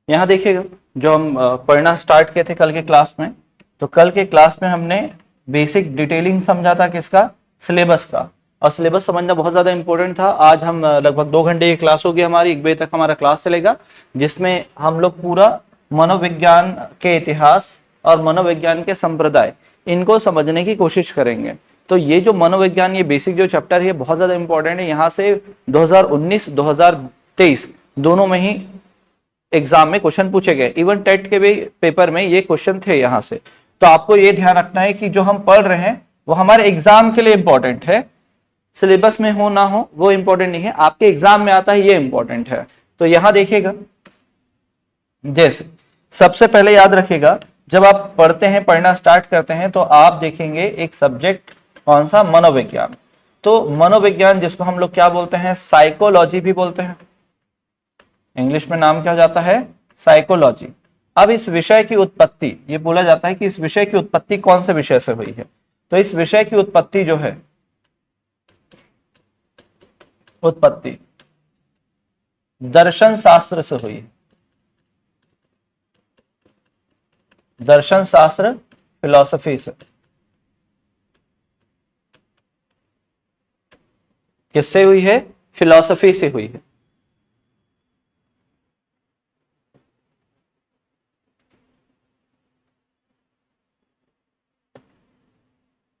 यहाँ देखिएगा, जो हम पढ़ना स्टार्ट किए थे कल के क्लास में, तो कल के क्लास में हमने बेसिक डिटेलिंग समझा था किसका, सिलेबस का। और सिलेबस समझना बहुत ज्यादा इंपॉर्टेंट था। आज हम लगभग 2 घंटे की क्लास होगी हमारी, 1 बजे तक हमारा क्लास चलेगा, जिसमें हम लोग पूरा मनोविज्ञान के इतिहास और मनोविज्ञान के संप्रदाय इनको समझने की कोशिश करेंगे। तो ये जो मनोविज्ञान, ये बेसिक जो चैप्टर है बहुत ज्यादा इंपॉर्टेंट है। यहाँ से 2019 2023 दोनों में ही एग्जाम में क्वेश्चन पूछे गए, इवन टेट के भी पेपर में ये क्वेश्चन थे यहाँ से। तो आपको ये ध्यान रखना है कि जो हम पढ़ रहे हैं वो हमारे एग्जाम के लिए इंपॉर्टेंट है, सिलेबस में हो ना हो वो इंपॉर्टेंट नहीं है, आपके एग्जाम में आता है ये इंपॉर्टेंट है। तो यहां देखिएगा, जैसे सबसे पहले याद रखिएगा, जब आप पढ़ते हैं, पढ़ना स्टार्ट करते हैं, तो आप देखेंगे एक सब्जेक्ट कौन सा, मनोविज्ञान। तो मनोविज्ञान जिसको हम लोग क्या बोलते हैं, साइकोलॉजी भी बोलते हैं, इंग्लिश में नाम क्या हो जाता है, साइकोलॉजी। अब इस विषय की उत्पत्ति, ये बोला जाता है कि इस विषय की उत्पत्ति कौन से विषय से हुई है, तो इस विषय की उत्पत्ति जो है, उत्पत्ति दर्शन शास्त्र से हुई है। दर्शन शास्त्र, फिलॉसफी से। किससे हुई है, फिलॉसफी से हुई है।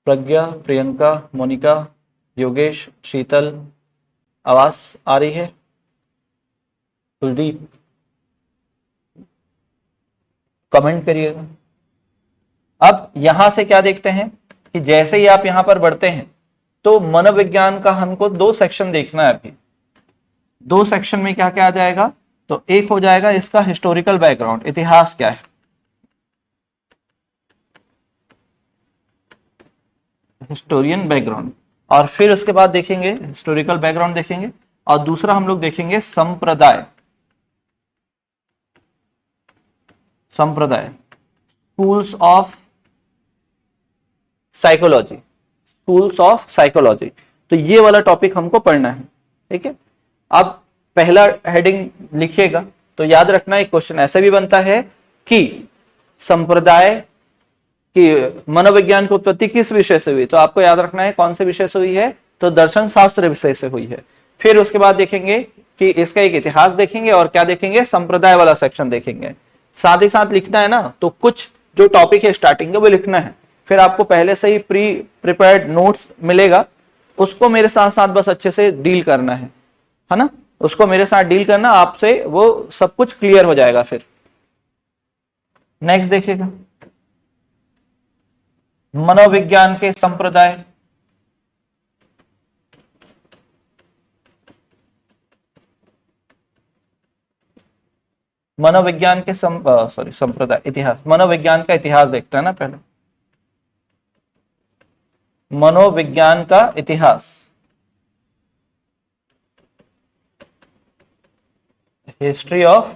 प्रज्ञा, प्रियंका, मोनिका, योगेश, शीतल, आवाज आ रही है, कुलदीप कमेंट करिएगा। अब यहां से क्या देखते हैं कि जैसे ही आप यहां पर बढ़ते हैं तो मनोविज्ञान का हमको 2 सेक्शन देखना है। अभी 2 सेक्शन में क्या क्या आ जाएगा, तो एक हो जाएगा इसका हिस्टोरिकल बैकग्राउंड, इतिहास क्या है, हिस्टोरियन बैकग्राउंड, और फिर उसके बाद देखेंगे हिस्टोरिकल बैकग्राउंड देखेंगे, और दूसरा हम लोग देखेंगे संप्रदाय। संप्रदाय, schools of psychology, schools of psychology. तो ये वाला टॉपिक हमको पढ़ना है, ठीक है। अब पहला हेडिंग लिखिएगा, तो याद रखना एक क्वेश्चन ऐसा भी बनता है कि संप्रदाय की मनोविज्ञान की उत्पत्ति किस विषय से हुई, तो आपको याद रखना है कौन से विषय से हुई है, तो दर्शन शास्त्र विषय से हुई है। फिर उसके बाद देखेंगे कि इसका एक इतिहास देखेंगे, और क्या देखेंगे, संप्रदाय वाला सेक्शन देखेंगे। साथ ही साथ लिखना है ना, तो कुछ जो टॉपिक है स्टार्टिंग का वो लिखना है, फिर आपको पहले से ही प्रिपेयर्ड नोट्स मिलेगा, उसको मेरे साथ साथ बस अच्छे से डील करना है ना, उसको मेरे साथ डील करना, आपसे वो सब कुछ क्लियर हो जाएगा। फिर नेक्स्ट देखिएगा, मनोविज्ञान के संप्रदाय। मनोविज्ञान के संप्रदाय, इतिहास, मनोविज्ञान का इतिहास देखते हैं ना पहले, मनोविज्ञान का इतिहास, history of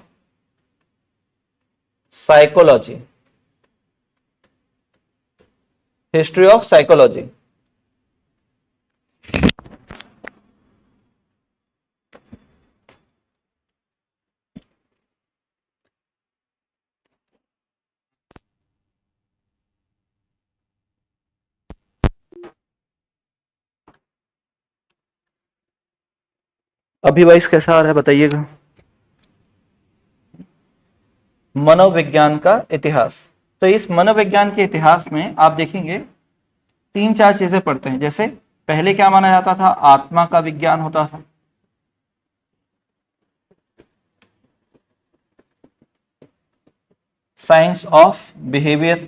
psychology, history of psychology. अभी वाइस कैसा आ रहा है बताइएगा। मनोविज्ञान का इतिहास, तो इस मनोविज्ञान के इतिहास में आप देखेंगे 3-4 चीजें पढ़ते हैं। जैसे पहले क्या माना जाता था, आत्मा का विज्ञान होता था, science of behaviour,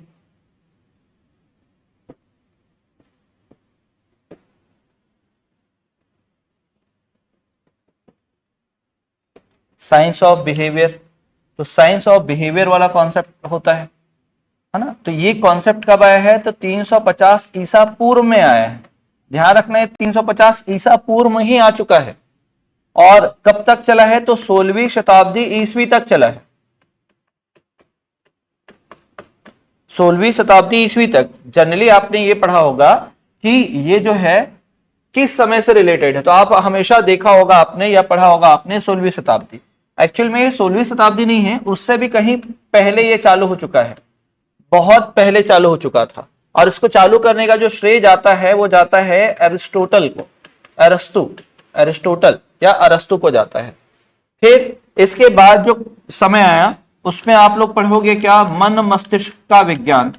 science of behaviour. तो साइंस ऑफ बिहेवियर वाला कॉन्सेप्ट होता है ना। तो ये कॉन्सेप्ट कब आया है, तो 350 ईसा पूर्व में आया है। ध्यान रखना है 350 ईसा पूर्व में ही आ चुका है, और कब तक चला है, तो 16वीं शताब्दी ईस्वी तक चला है, 16वीं शताब्दी ईस्वी तक। जनरली आपने ये पढ़ा होगा कि ये जो है किस समय से रिलेटेड है, तो आप हमेशा देखा होगा आपने या पढ़ा होगा आपने 16वीं शताब्दी। एक्चुअल में ये 16वीं शताब्दी नहीं है, उससे भी कहीं पहले ये चालू हो चुका है, बहुत पहले चालू हो चुका था। और इसको चालू करने का जो श्रेय जाता है वो जाता है एरिस्टोटल को, एरिस्टोटल या अरस्तु को जाता है। फिर इसके बाद जो समय आया उसमें आप लोग पढ़ोगे क्या, मन मस्तिष्क का विज्ञान,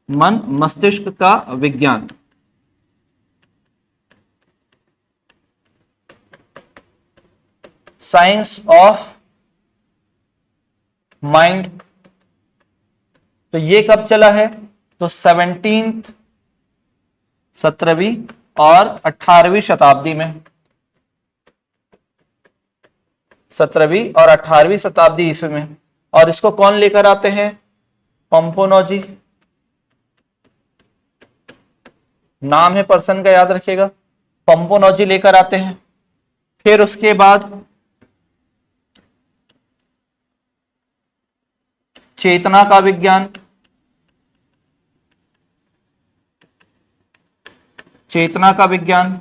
मन मस्तिष्क का विज्ञान। Science of mind. तो ये कब चला है, तो 17वीं और 18वीं शताब्दी में, 17वीं और 18वीं शताब्दी ईस्वी में। और इसको कौन लेकर आते हैं, पंपोनोजी, नाम है पर्सन का, याद रखिएगा, पंपोनोजी लेकर आते हैं। फिर उसके बाद चेतना का विज्ञान, चेतना का विज्ञान,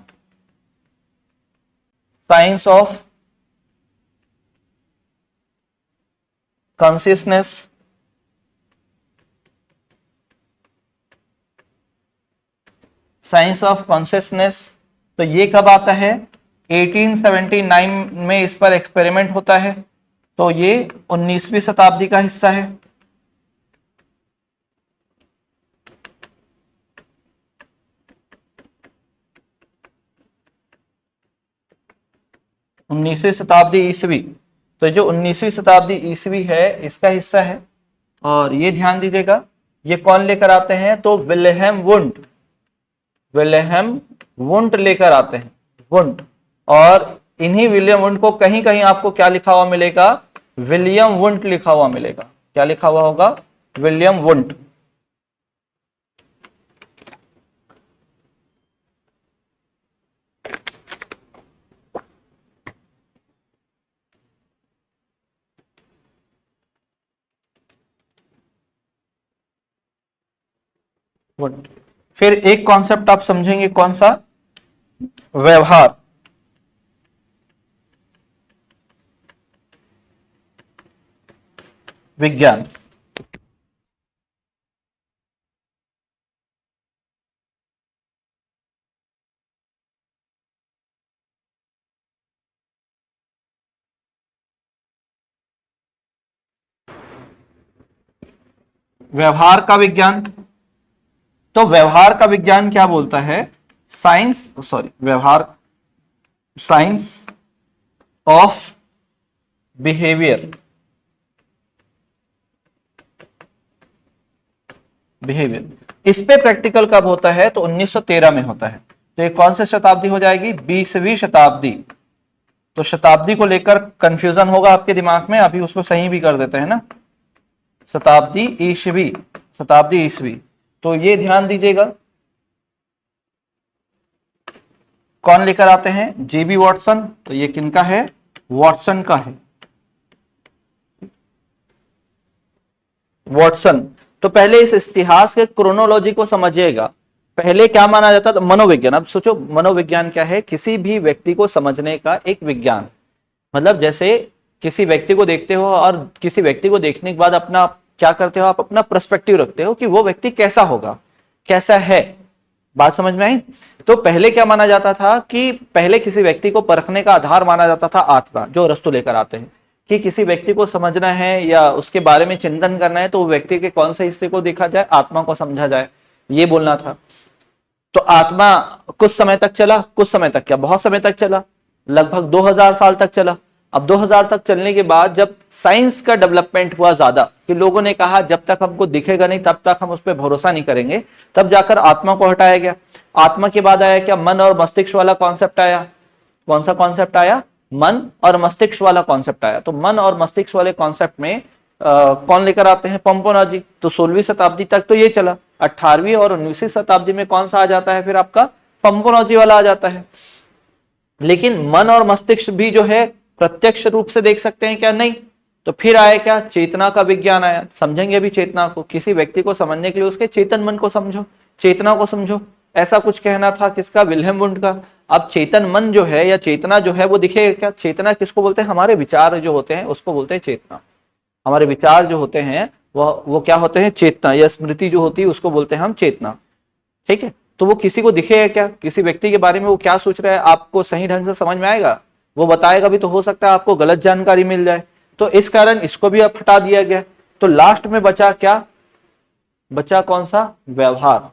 science of consciousness, science of consciousness. तो ये कब आता है, 1879 में इस पर एक्सपेरिमेंट होता है। तो ये 19वीं शताब्दी का हिस्सा है। उन्नीसवीं शताब्दी ईस्वी, तो जो 19वीं शताब्दी ईस्वी है इसका हिस्सा है। और ये ध्यान दीजिएगा, ये कौन लेकर आते हैं, तो विल्हेम वुंड, विल्हेम वुंड लेकर आते हैं, वुंड। और इन्हीं विलियम वुंड को कहीं कहीं आपको क्या लिखा हुआ मिलेगा, विलियम वुंड लिखा हुआ मिलेगा। क्या लिखा हुआ होगा, विलियम वुंड। वुंड। फिर एक कॉन्सेप्ट आप समझेंगे, कौन सा, व्यवहार। विज्ञान। व्यवहार का विज्ञान। तो व्यवहार का विज्ञान क्या बोलता है, साइंस, सॉरी, व्यवहार, साइंस ऑफ बिहेवियर, बिहेवियर। इस पे प्रैक्टिकल कब होता है, तो 1913 में होता है। तो ये कौन सी शताब्दी हो जाएगी, 20वीं शताब्दी। तो शताब्दी को लेकर कंफ्यूजन होगा आपके दिमाग में, अभी उसको सही भी कर देते हैं ना, शताब्दी ईस्वी, शताब्दी ईस्वी। तो ये ध्यान दीजिएगा, कौन लेकर आते हैं, जेबी वॉटसन। तो ये किनका है, वॉटसन का है, वॉटसन। तो पहले इस इतिहास के क्रोनोलॉजी को समझिएगा। पहले क्या माना जाता था, मनोविज्ञान। अब सोचो मनोविज्ञान क्या है, किसी भी व्यक्ति को समझने का एक विज्ञान। मतलब जैसे किसी व्यक्ति को देखते हो और किसी व्यक्ति को देखने के बाद अपना क्या करते हो, आप अपना पर्सपेक्टिव रखते हो कि वो व्यक्ति कैसा होगा, कैसा है। बात समझ में आई। तो पहले क्या माना जाता था कि पहले किसी व्यक्ति को परखने का आधार माना जाता था आत्मा, जो अरस्तु लेकर आते हैं कि किसी व्यक्ति को समझना है या उसके बारे में चिंतन करना है तो वो व्यक्ति के कौन से हिस्से को देखा जाए, आत्मा को समझा जाए, ये बोलना था। तो आत्मा कुछ समय तक चला, कुछ समय तक क्या, बहुत समय तक चला, लगभग 2000 साल तक चला। अब 2000 तक चलने के बाद जब साइंस का डेवलपमेंट हुआ ज्यादा, कि लोगों ने कहा जब तक हमको दिखेगा नहीं तब तक हम उस पर भरोसा नहीं करेंगे, तब जाकर आत्मा को हटाया गया। आत्मा के बाद आया क्या, मन और मस्तिष्क वाला कॉन्सेप्ट आया। कौन सा कॉन्सेप्ट आया, मन और मस्तिष्क वाला कॉन्सेप्ट आया। तो मन और मस्तिष्क वाले कॉन्सेप्ट में कौन लेकर आते हैं, पंपोनोजी। तो 16वीं शताब्दी तक तो ये चला। 18वीं और 19वीं शताब्दी में कौन सा आ जाता है, फिर आपका पंपोनोजी वाला आ जाता है। लेकिन मन और मस्तिष्क भी जो है प्रत्यक्ष रूप से देख सकते हैं क्या, नहीं। तो फिर आया क्या, चेतना का विज्ञान आया। समझेंगे अभी चेतना को, किसी व्यक्ति को समझने के लिए उसके चेतन मन को समझो, चेतना को समझो, ऐसा कुछ कहना था किसका, विल्हेम वुंड का। अब चेतन मन जो है या चेतना जो है वो दिखेगा क्या? चेतना किसको बोलते हैं? हमारे विचार जो होते हैं उसको बोलते हैं चेतना। हमारे विचार जो होते हैं वो क्या होते हैं? चेतना, या स्मृति जो होती है उसको बोलते हैं हम चेतना। ठीक है, तो वो किसी को दिखेगा क्या? किसी व्यक्ति के बारे में वो क्या सोच रहा है आपको सही ढंग से समझ में आएगा? वो बताएगा भी तो हो सकता है आपको गलत जानकारी मिल जाए, तो इस कारण इसको भी अब हटा दिया गया। तो लास्ट में बचा क्या? बचा कौन सा? व्यवहार।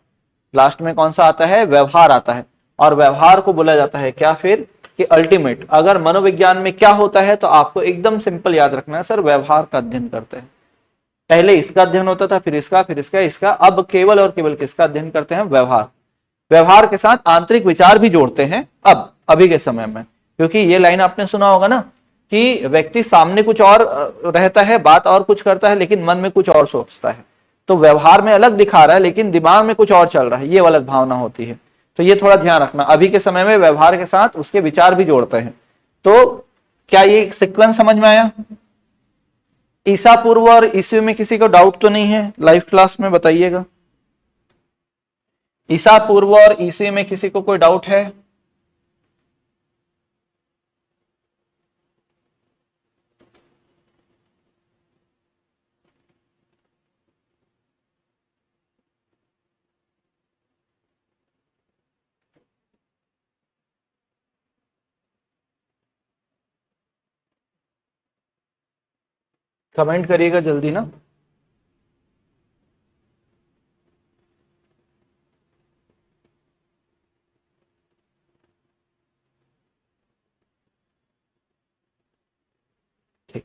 लास्ट में कौन सा आता है? व्यवहार आता है। और व्यवहार को बोला जाता है क्या फिर? कि अल्टीमेट। अगर मनोविज्ञान में क्या होता है तो आपको एकदम सिंपल याद रखना है, सर व्यवहार का अध्ययन करते हैं। पहले इसका अध्ययन होता था, फिर इसका, फिर इसका, अब केवल और केवल किसका अध्ययन करते हैं? व्यवहार। व्यवहार के साथ आंतरिक विचार भी जोड़ते हैं अब अभी के समय में, क्योंकि ये लाइन आपने सुना होगा ना कि व्यक्ति सामने कुछ और रहता है, बात और कुछ करता है, लेकिन मन में कुछ और सोचता है। तो व्यवहार में अलग दिखा रहा है लेकिन दिमाग में कुछ और चल रहा है, ये अलग भावना होती है। तो ये थोड़ा ध्यान रखना, अभी के समय में व्यवहार के साथ उसके विचार भी जोड़ते हैं। तो क्या ये सीक्वेंस समझ में आया? ईसा पूर्व और ईसवी में किसी को डाउट तो नहीं है? लाइव क्लास में बताइएगा। ईसा पूर्व और ईसवी में किसी को कोई डाउट है? कमेंट करिएगा जल्दी ना। ठीक,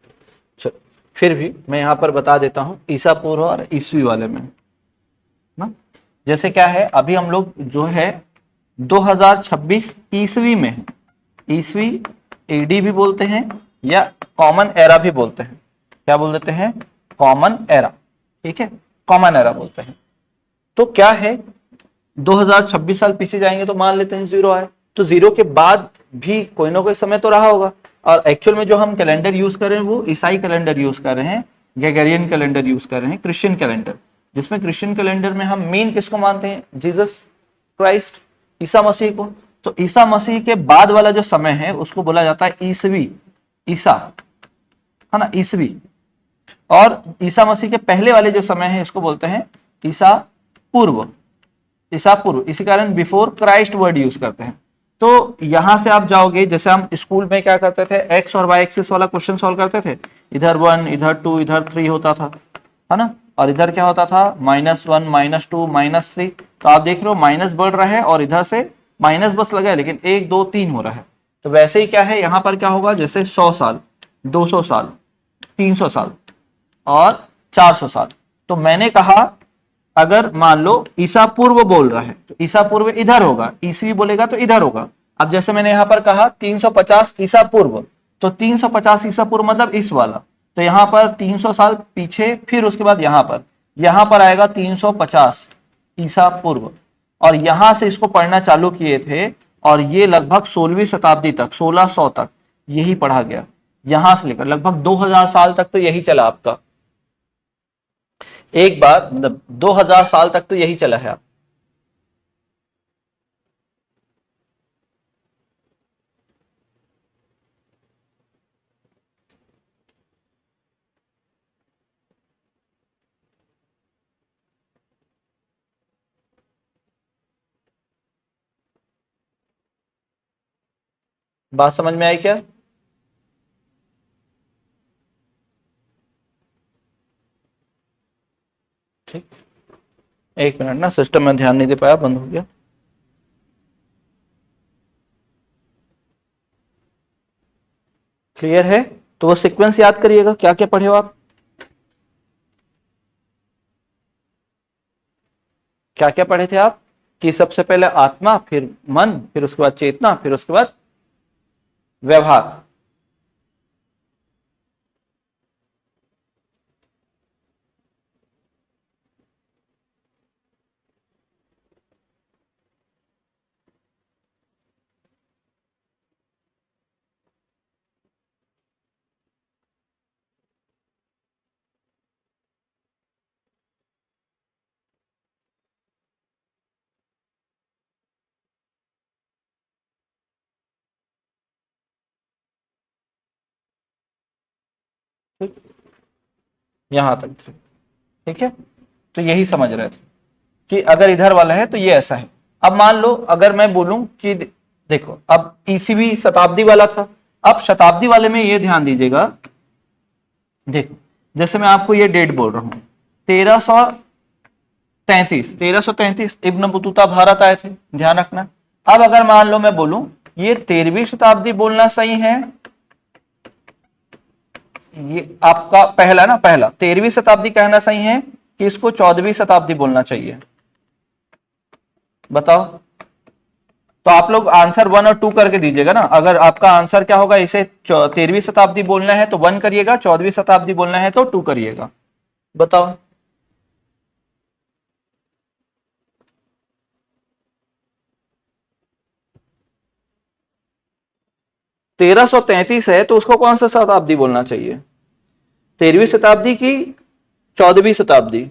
चलो फिर भी मैं यहां पर बता देता हूं ईसा पूर्व और ईसवी वाले में ना। जैसे क्या है, अभी हम लोग जो है 2026 ईसवी में है। ईसवी एडी भी बोलते हैं या कॉमन एरा भी बोलते हैं। क्या बोल देते हैं? Common era. ठीक है, कॉमन एरा बोलते हैं। तो क्या है, 2026 साल पीछे जाएंगे तो मान लेते हैं जीरो आए, तो जीरो के बाद भी कोई ना कोई समय तो रहा होगा। और एक्चुअल में जो हम कैलेंडर यूज कर रहे हैं वो ईसाई कैलेंडर यूज कर रहे हैं, ग्रेगोरियन कैलेंडर यूज कर रहे हैं, क्रिश्चियन कैलेंडर। जिसमें क्रिश्चियन कैलेंडर में हम मेन किसको मानते हैं? जीसस क्राइस्ट, ईसा मसीह को। तो ईसा मसीह के बाद वाला जो समय है उसको बोला जाता है ईसवी, ईसा, है ना, ईसवी। और ईसा मसीह के पहले वाले जो समय है इसको बोलते हैं ईसा पूर्व, ईसा पूर्व। इसी कारण बिफोर क्राइस्ट वर्ड यूज करते हैं। तो यहां से आप जाओगे, जैसे हम स्कूल में क्या करते थे, एक्स और वाई एक्सिस वाला क्वेश्चन सॉल्व करते थे, इधर 1 इधर 2 इधर 3 होता था, है ना, और इधर क्या होता था? -1 -2 -3। तो आप देख रहे हो माइनस बढ़ रहा है और इधर से माइनस बस लगा है, लेकिन 1 2 3 हो रहा है। तो वैसे ही क्या है यहाँ पर क्या होगा, जैसे 100 साल, 200 साल, 300 साल और 400 साल। तो मैंने कहा अगर मान लो ईसा पूर्व बोल रहा है तो ईसा पूर्व इधर होगा, ईसवी बोलेगा तो इधर होगा। अब जैसे मैंने यहां पर कहा 350 ईसा पूर्व, तो 350 ईसा पूर्व मतलब इस वाला। तो यहां पर 300 साल पीछे, फिर उसके बाद यहां पर आएगा 350 ईसा पूर्व। और यहां से इसको पढ़ना चालू किए थे और ये लगभग 16वीं शताब्दी तक, 1600 तक यही पढ़ा गया। यहां से लेकर लगभग 2000 साल तक तो यही चला आपका। एक बार मतलब 2000 साल तक तो यही चला है आप। बात समझ में आई क्या? ठीक, एक मिनट ना, सिस्टम में ध्यान नहीं दे पाया, बंद हो गया। क्लियर है? तो वो सीक्वेंस याद करिएगा, क्या क्या पढ़े हो आप, क्या क्या पढ़े थे आप? कि सबसे पहले आत्मा, फिर मन, फिर उसके बाद चेतना, फिर उसके बाद व्यवहार। ठीक, यहां तक थे। ठीक है, तो यही समझ रहे थे कि अगर इधर वाला है तो ये ऐसा है। अब मान लो अगर मैं बोलूं कि देखो अब ईसीवी शताब्दी वाला था, अब शताब्दी वाले में ये ध्यान दीजिएगा, देखो जैसे मैं आपको ये डेट बोल रहा हूं 1333 इब्न बतूता भारत आए थे, ध्यान रखना। अब अगर मान लो मैं बोलूं ये 13वीं शताब्दी बोलना सही है, ये आपका पहला ना, पहला 13वीं शताब्दी कहना सही है कि इसको 14वीं शताब्दी बोलना चाहिए, बताओ। तो आप लोग आंसर 1 और 2 करके दीजिएगा ना। अगर आपका आंसर क्या होगा, इसे 13वीं शताब्दी बोलना है तो 1 करिएगा, 14वीं शताब्दी बोलना है तो 2 करिएगा, बताओ। 1333 है तो उसको कौन सा शताब्दी बोलना चाहिए, 13वीं शताब्दी की 14वीं शताब्दी।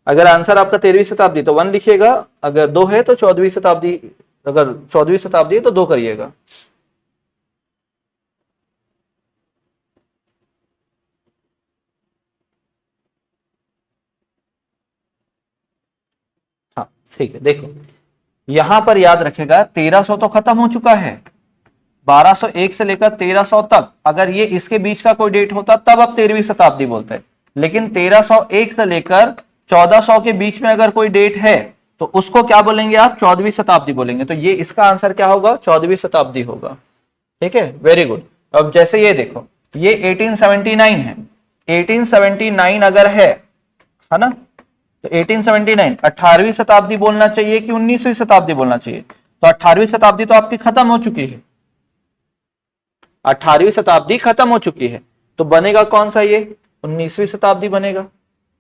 अगर आंसर आपका 13वीं शताब्दी तो 1 लिखिएगा, अगर 2 है तो 14वीं शताब्दी, अगर 14वीं शताब्दी है तो 2 करिएगा। हाँ ठीक है, देखो यहां पर याद रखेगा 1300 तो खत्म हो चुका है, 1201 से लेकर 1300 तक अगर ये इसके बीच का कोई डेट होता तब आप 13वीं शताब्दी बोलते हैं, लेकिन 1301 से लेकर 1400 के बीच में अगर कोई डेट है तो उसको क्या बोलेंगे आप, 14वीं शताब्दी बोलेंगे। तो ये इसका आंसर क्या होगा, 14वीं शताब्दी होगा। ठीक है, वेरी गुड। अब जैसे ये देखो ये 1879 है, 1879 अगर है ना, तो 1879 18वीं शताब्दी बोलना चाहिए कि 19वीं शताब्दी बोलना चाहिए, तो 18वीं शताब्दी तो आपकी खत्म हो चुकी है, 18वीं शताब्दी खत्म हो चुकी है, तो बनेगा कौन सा, ये 19वीं शताब्दी बनेगा।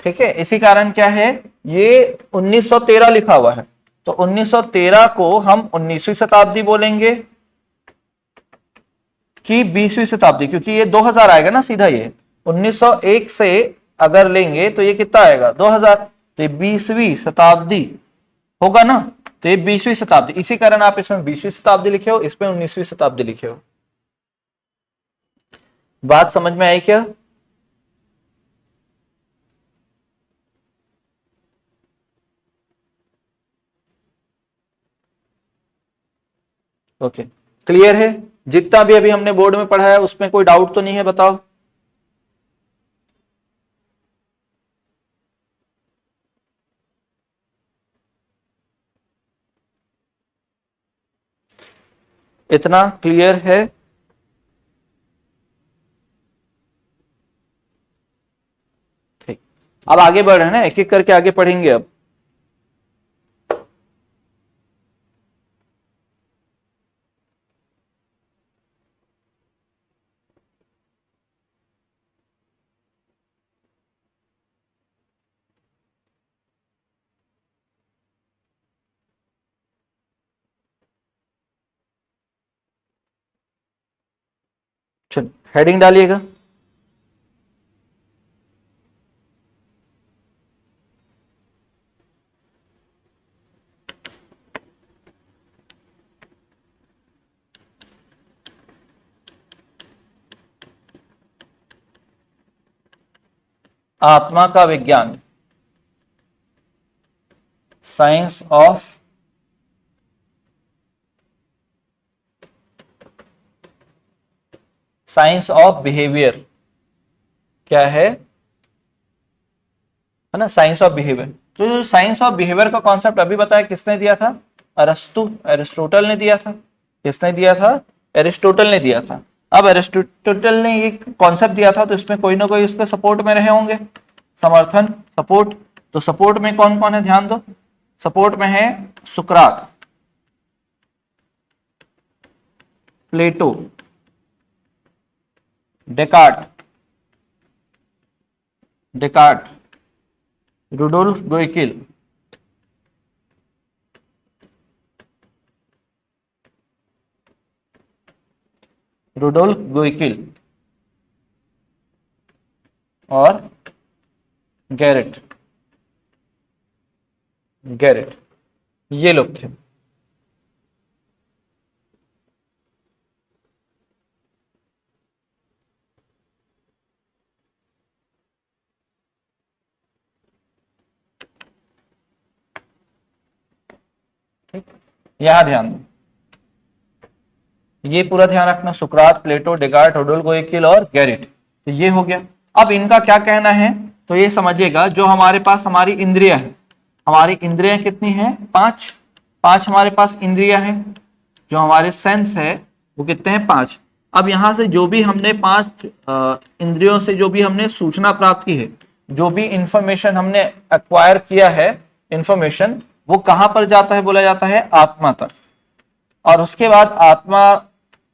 ठीक है, इसी कारण क्या है ये 1913 लिखा हुआ है, तो 1913 को हम 19वीं शताब्दी बोलेंगे कि 20वीं शताब्दी, क्योंकि ये 2000 आएगा ना सीधा, ये 1901 से अगर लेंगे तो ये कितना आएगा 2000, तो ये 20वीं शताब्दी होगा ना, तो ये 20वीं शताब्दी, इसी कारण आप इसमें 20वीं शताब्दी लिखे हो, इसमें 19वीं शताब्दी लिखे हो। बात समझ में आई क्या? ओके, क्लियर है? जितना भी अभी हमने बोर्ड में पढ़ा है उसमें कोई डाउट तो नहीं है, बताओ। इतना क्लियर है? ठीक, अब आगे बढ़ रहे हैं ना, एक एक करके आगे पढ़ेंगे अब। चलो हेडिंग डालिएगा। आत्मा का विज्ञान, साइंस ऑफ बिहेवियर, क्या है ना, साइंस ऑफ बिहेवियर। तो जो साइंस ऑफ बिहेवियर का कॉन्सेप्ट अभी बताया किसने दिया था, अरस्तु, एरिस्टोटल ने दिया था। किसने दिया था, एरिस्टोटल ने दिया था। अब एरिस्टोटल ने ये कॉन्सेप्ट दिया था तो इसमें कोई ना कोई उसके सपोर्ट में रहे होंगे, समर्थन, सपोर्ट। तो सपोर्ट में कौन कौन है, ध्यान दो। सपोर्ट में है सुकरात, प्लेटो, डेकार्ट, डेकार्ट, रुडोल्फ गोइकिल, रुडोल्फ गोइकिल और गैरेट, गैरेट, ये लोग थे। ठीक, यहां ध्यान दो, ये पूरा ध्यान रखना, सुकरात, प्लेटो, डेकार्ट, रुडोल्फ गोइकिल और गैरिट। तो ये हो गया। अब इनका क्या कहना है, तो ये समझिएगा, जो हमारे पास हमारी इंद्रियां है, हमारी इंद्रियां कितनी है, पांच, पांच हमारे पास इंद्रियां हैं, जो हमारे सेंस है वो कितने हैं, पांच। अब यहां से जो भी हमने पांच इंद्रियों से जो भी हमने सूचना प्राप्त की है, जो भी इंफॉर्मेशन हमने एक्वायर किया है, इंफॉर्मेशन, वो कहां पर जाता है, बोला जाता है आत्मा तक। और उसके बाद आत्मा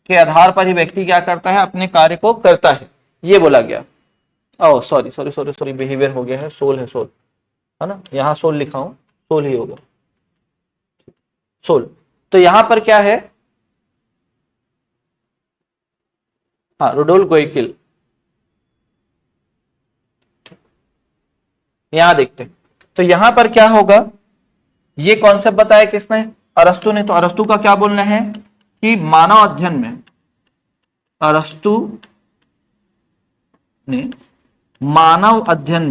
के आधार पर ही व्यक्ति क्या करता है, अपने कार्य को करता है, ये बोला गया। Oh sorry sorry sorry sorry, behaviour हो गया है, सोल है, सोल है ना, यहां सोल लिखा हूं, सोल ही होगा, सोल। तो यहां पर क्या है, हाँ, रुडोल्फ गोइकिल, यहां देखते हैं। तो यहां पर क्या होगा, ये कॉन्सेप्ट बताया किसने, अरस्तु ने। तो अरस्तु का क्या बोलना है कि मानव अध्ययन में, अरस्तु ने मानव अध्ययन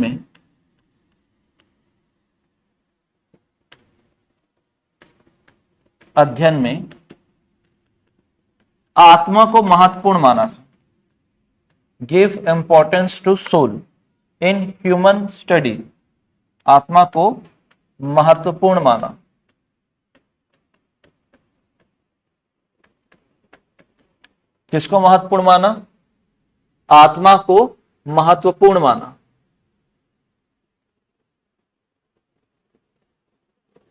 में आत्मा को महत्वपूर्ण माना था, give importance to soul in human study, आत्मा को महत्वपूर्ण माना। किसको महत्वपूर्ण माना, आत्मा को महत्वपूर्ण माना।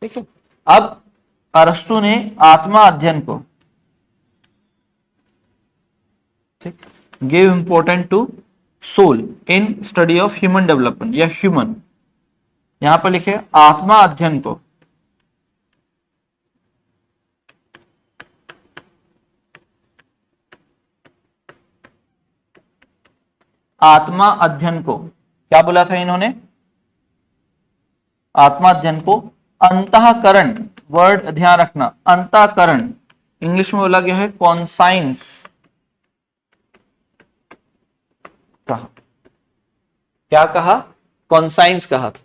ठीक है। अब अरस्तु ने आत्मा अध्ययन को, ठीक, give important to soul in study of human development, या ह्यूमन, यहां पर लिखे आत्मा अध्ययन को, आत्मा अध्ययन को क्या बोला था इन्होंने, आत्मा अध्ययन को अंतःकरण, वर्ड ध्यान रखना, अंतःकरण, इंग्लिश में बोला गया है कॉन्साइंस, कहा, क्या कहा, कॉन्साइंस कहा था।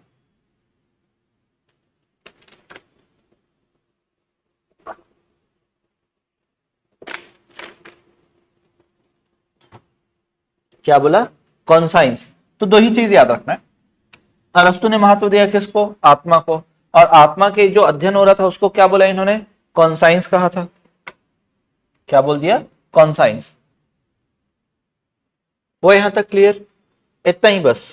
क्या बोला, कॉन्साइंस। तो दो ही चीज याद रखना है, अरस्तु ने महत्व दिया किसको, आत्मा को, और आत्मा के जो अध्ययन हो रहा था उसको क्या बोला इन्होंने, कॉन्साइंस कहा था। क्या बोल दिया, कॉन्साइंस। वो यहां तक क्लियर, इतना ही बस।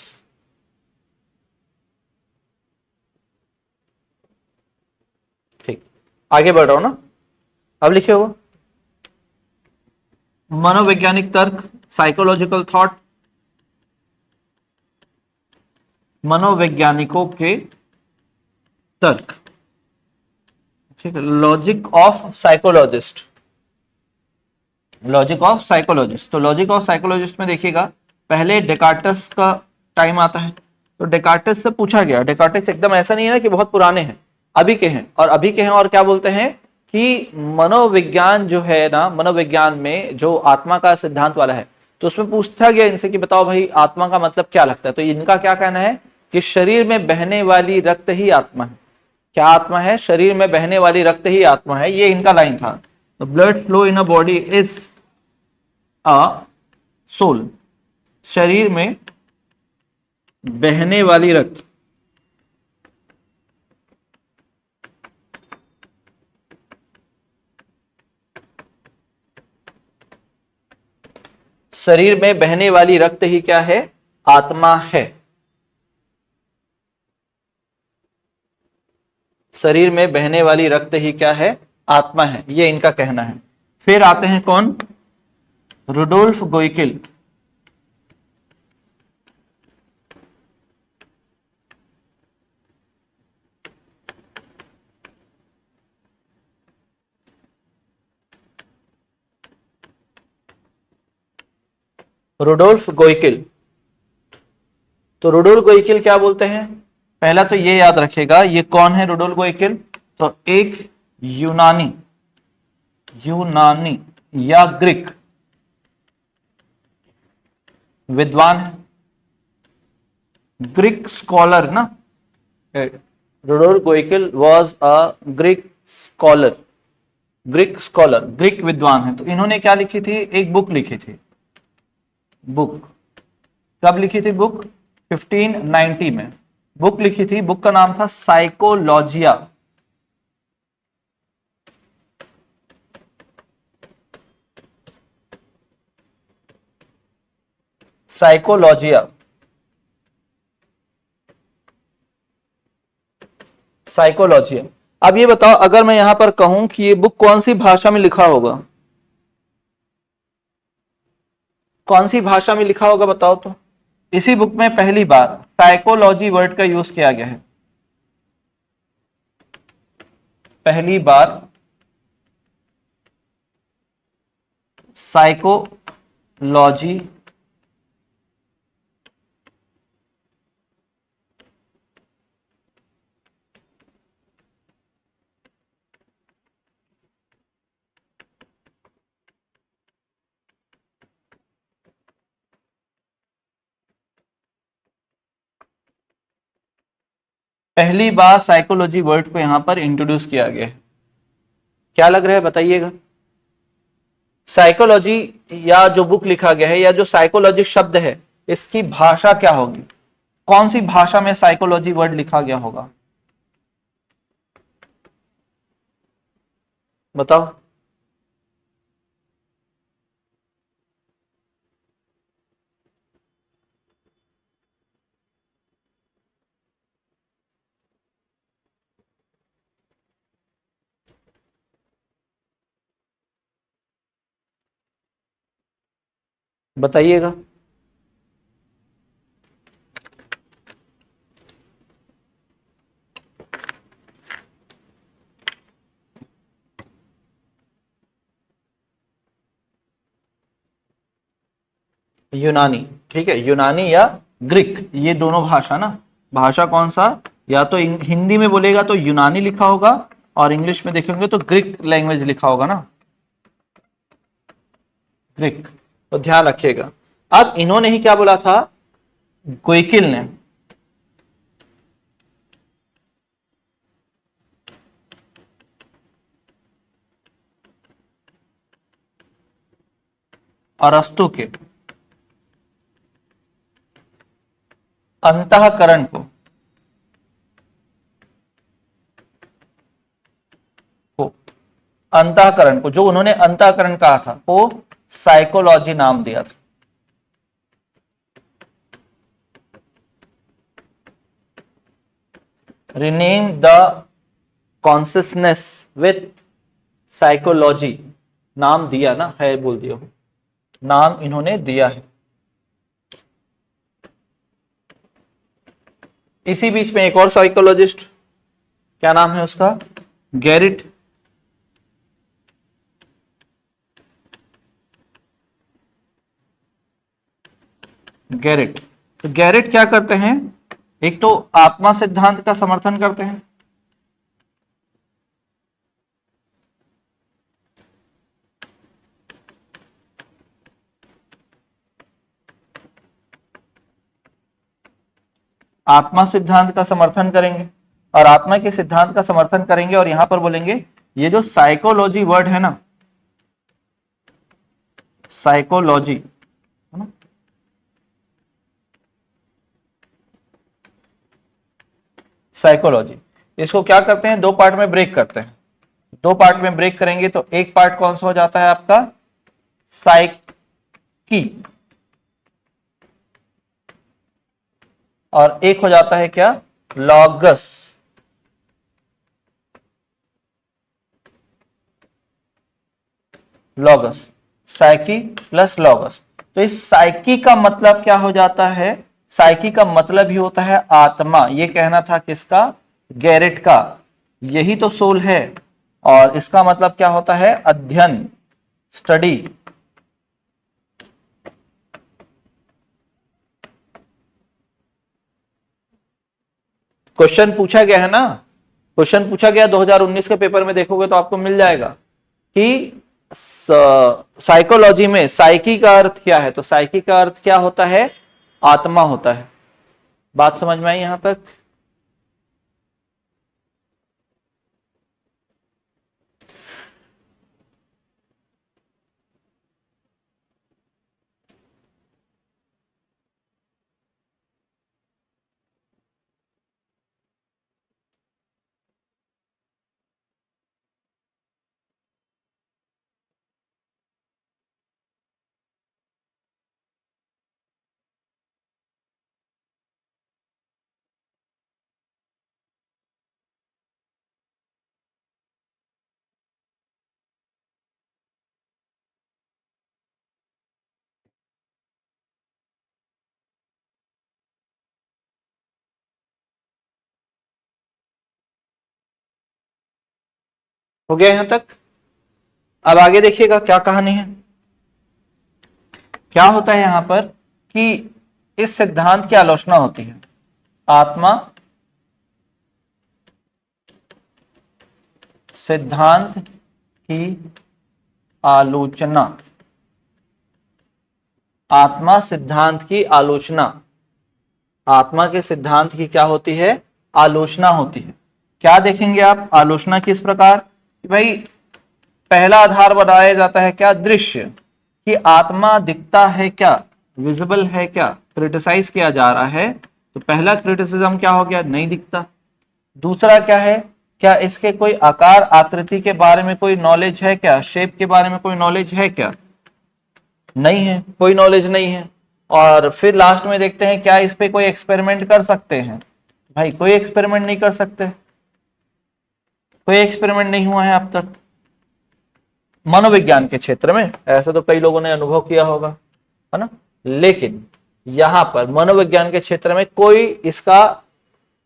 ठीक, आगे बढ़ रहा हूं ना। अब लिखे हो, मनोवैज्ञानिक तर्क, साइकोलॉजिकल थॉट, मनोवैज्ञानिकों के तर्क, ठीक है, logic of psychologist, logic of psychologist. तो लॉजिक ऑफ साइकोलॉजिस्ट में देखिएगा, पहले डेकार्टस का टाइम आता है। तो डेकार्टस से पूछा गया, डेकार्टस एकदम ऐसा नहीं है ना कि बहुत पुराने हैं, अभी के हैं, और अभी के हैं, और क्या बोलते हैं कि मनोविज्ञान जो है ना, मनोविज्ञान में जो आत्मा का सिद्धांत वाला है, तो उसमें पूछा गया इनसे कि बताओ भाई आत्मा का मतलब क्या लगता है। तो इनका क्या कहना है कि शरीर में बहने वाली रक्त ही आत्मा है। क्या आत्मा है, शरीर में बहने वाली रक्त ही आत्मा है, ये इनका लाइन था। तो blood flow in a body is a soul, शरीर में बहने वाली रक्त, शरीर में बहने वाली रक्त ही क्या है, आत्मा है। शरीर में बहने वाली रक्त ही क्या है, आत्मा है, ये इनका कहना है। फिर आते हैं कौन, रुडोल्फ गोइकिल। रुडोल्फ गोइकिल। तो रुडोल्फ गोइकिल क्या बोलते हैं, पहला तो ये याद रखेगा, ये कौन है रुडोल्फ गोइकिल, तो एक यूनानी, यूनानी या ग्रीक विद्वान है, ग्रीक स्कॉलर ना। Rudolf Goeckel was a Greek scholar, Greek scholar, Greek विद्वान है। तो इन्होंने क्या लिखी थी, एक बुक लिखी थी। बुक कब लिखी थी? बुक 1590 में बुक लिखी थी। बुक का नाम था साइकोलॉजिया। साइकोलॉजिया, साइकोलॉजिया। अब ये बताओ, अगर मैं यहां पर कहूं कि ये बुक कौन सी भाषा में लिखा होगा, कौन सी भाषा में लिखा होगा बताओ तो। इसी बुक में पहली बार साइकोलॉजी वर्ड का यूज किया गया है। पहली बार साइकोलॉजी पहली बार साइकोलॉजी वर्ड को यहां पर इंट्रोड्यूस किया गया है। क्या लग रहा है बताइएगा? साइकोलॉजी या जो बुक लिखा गया है या जो साइकोलॉजी शब्द है, इसकी भाषा क्या होगी? कौन सी भाषा में साइकोलॉजी वर्ड लिखा गया होगा बताओ। बताइएगा। यूनानी, ठीक है, यूनानी या ग्रीक, ये दोनों भाषा ना। भाषा कौन सा? या तो हिंदी में बोलेगा तो यूनानी लिखा होगा, और इंग्लिश में देखेंगे तो ग्रीक लैंग्वेज लिखा होगा ना, ग्रीक। तो ध्यान रखिएगा। अब इन्होंने ही क्या बोला था, गोइकिल ने, अरस्तु के अंतःकरण अंतःकरण को, जो उन्होंने अंतःकरण कहा था, वो साइकोलॉजी नाम दिया था। Rename the consciousness with psychology, नाम दिया ना, है बोल दिया, नाम इन्होंने दिया है। इसी बीच में एक और साइकोलॉजिस्ट, क्या नाम है उसका? गैरिट। गैरिट, तो गैरिट क्या करते हैं, एक तो आत्मा सिद्धांत का समर्थन करते हैं, आत्मा सिद्धांत का समर्थन करेंगे, और आत्मा के सिद्धांत का समर्थन करेंगे, और यहां पर बोलेंगे ये जो साइकोलॉजी वर्ड है ना, साइकोलॉजी है ना, साइकोलॉजी, इसको क्या करते हैं, दो पार्ट में ब्रेक करते हैं। दो पार्ट में ब्रेक करेंगे तो एक पार्ट कौन सा हो जाता है आपका, साइकी, और एक हो जाता है क्या, logos. Logos, psyche plus logos. तो इस साइकी का मतलब क्या हो जाता है, साइकी का मतलब ही होता है आत्मा। ये कहना था किसका, गैरेट का। यही तो सोल है, और इसका मतलब क्या होता है, अध्ययन, स्टडी। क्वेश्चन पूछा गया है ना, क्वेश्चन पूछा गया 2019 के पेपर में, देखोगे तो आपको मिल जाएगा कि साइकोलॉजी में साइकी का अर्थ क्या है। तो साइकी का अर्थ क्या होता है, आत्मा होता है। बात समझ में आई यहां तक? हो गया यहां तक? अब आगे देखिएगा क्या कहानी है। क्या होता है यहां पर कि इस सिद्धांत की आलोचना होती है। आत्मा सिद्धांत की आलोचना, आत्मा सिद्धांत की आलोचना, आत्मा के सिद्धांत की क्या होती है? आलोचना होती है। क्या देखेंगे आप आलोचना किस प्रकार? भाई पहला आधार बनाया जाता है क्या? दृश्य, कि आत्मा दिखता है क्या, विजिबल है क्या, क्रिटिसाइज किया जा रहा है। तो पहला क्रिटिसिज्म क्या हो गया? नहीं दिखता। दूसरा क्या है? क्या इसके कोई आकार आकृति के बारे में कोई नॉलेज है क्या? शेप के बारे में कोई नॉलेज है क्या? नहीं है, कोई नॉलेज नहीं है। और फिर लास्ट में देखते हैं क्या इस पे कोई एक्सपेरिमेंट कर सकते हैं? भाई कोई एक्सपेरिमेंट नहीं कर सकते, कोई एक्सपेरिमेंट नहीं हुआ है अब तक मनोविज्ञान के क्षेत्र में। ऐसा तो कई लोगों ने अनुभव किया होगा, है ना। लेकिन यहां पर मनोविज्ञान के क्षेत्र में कोई इसका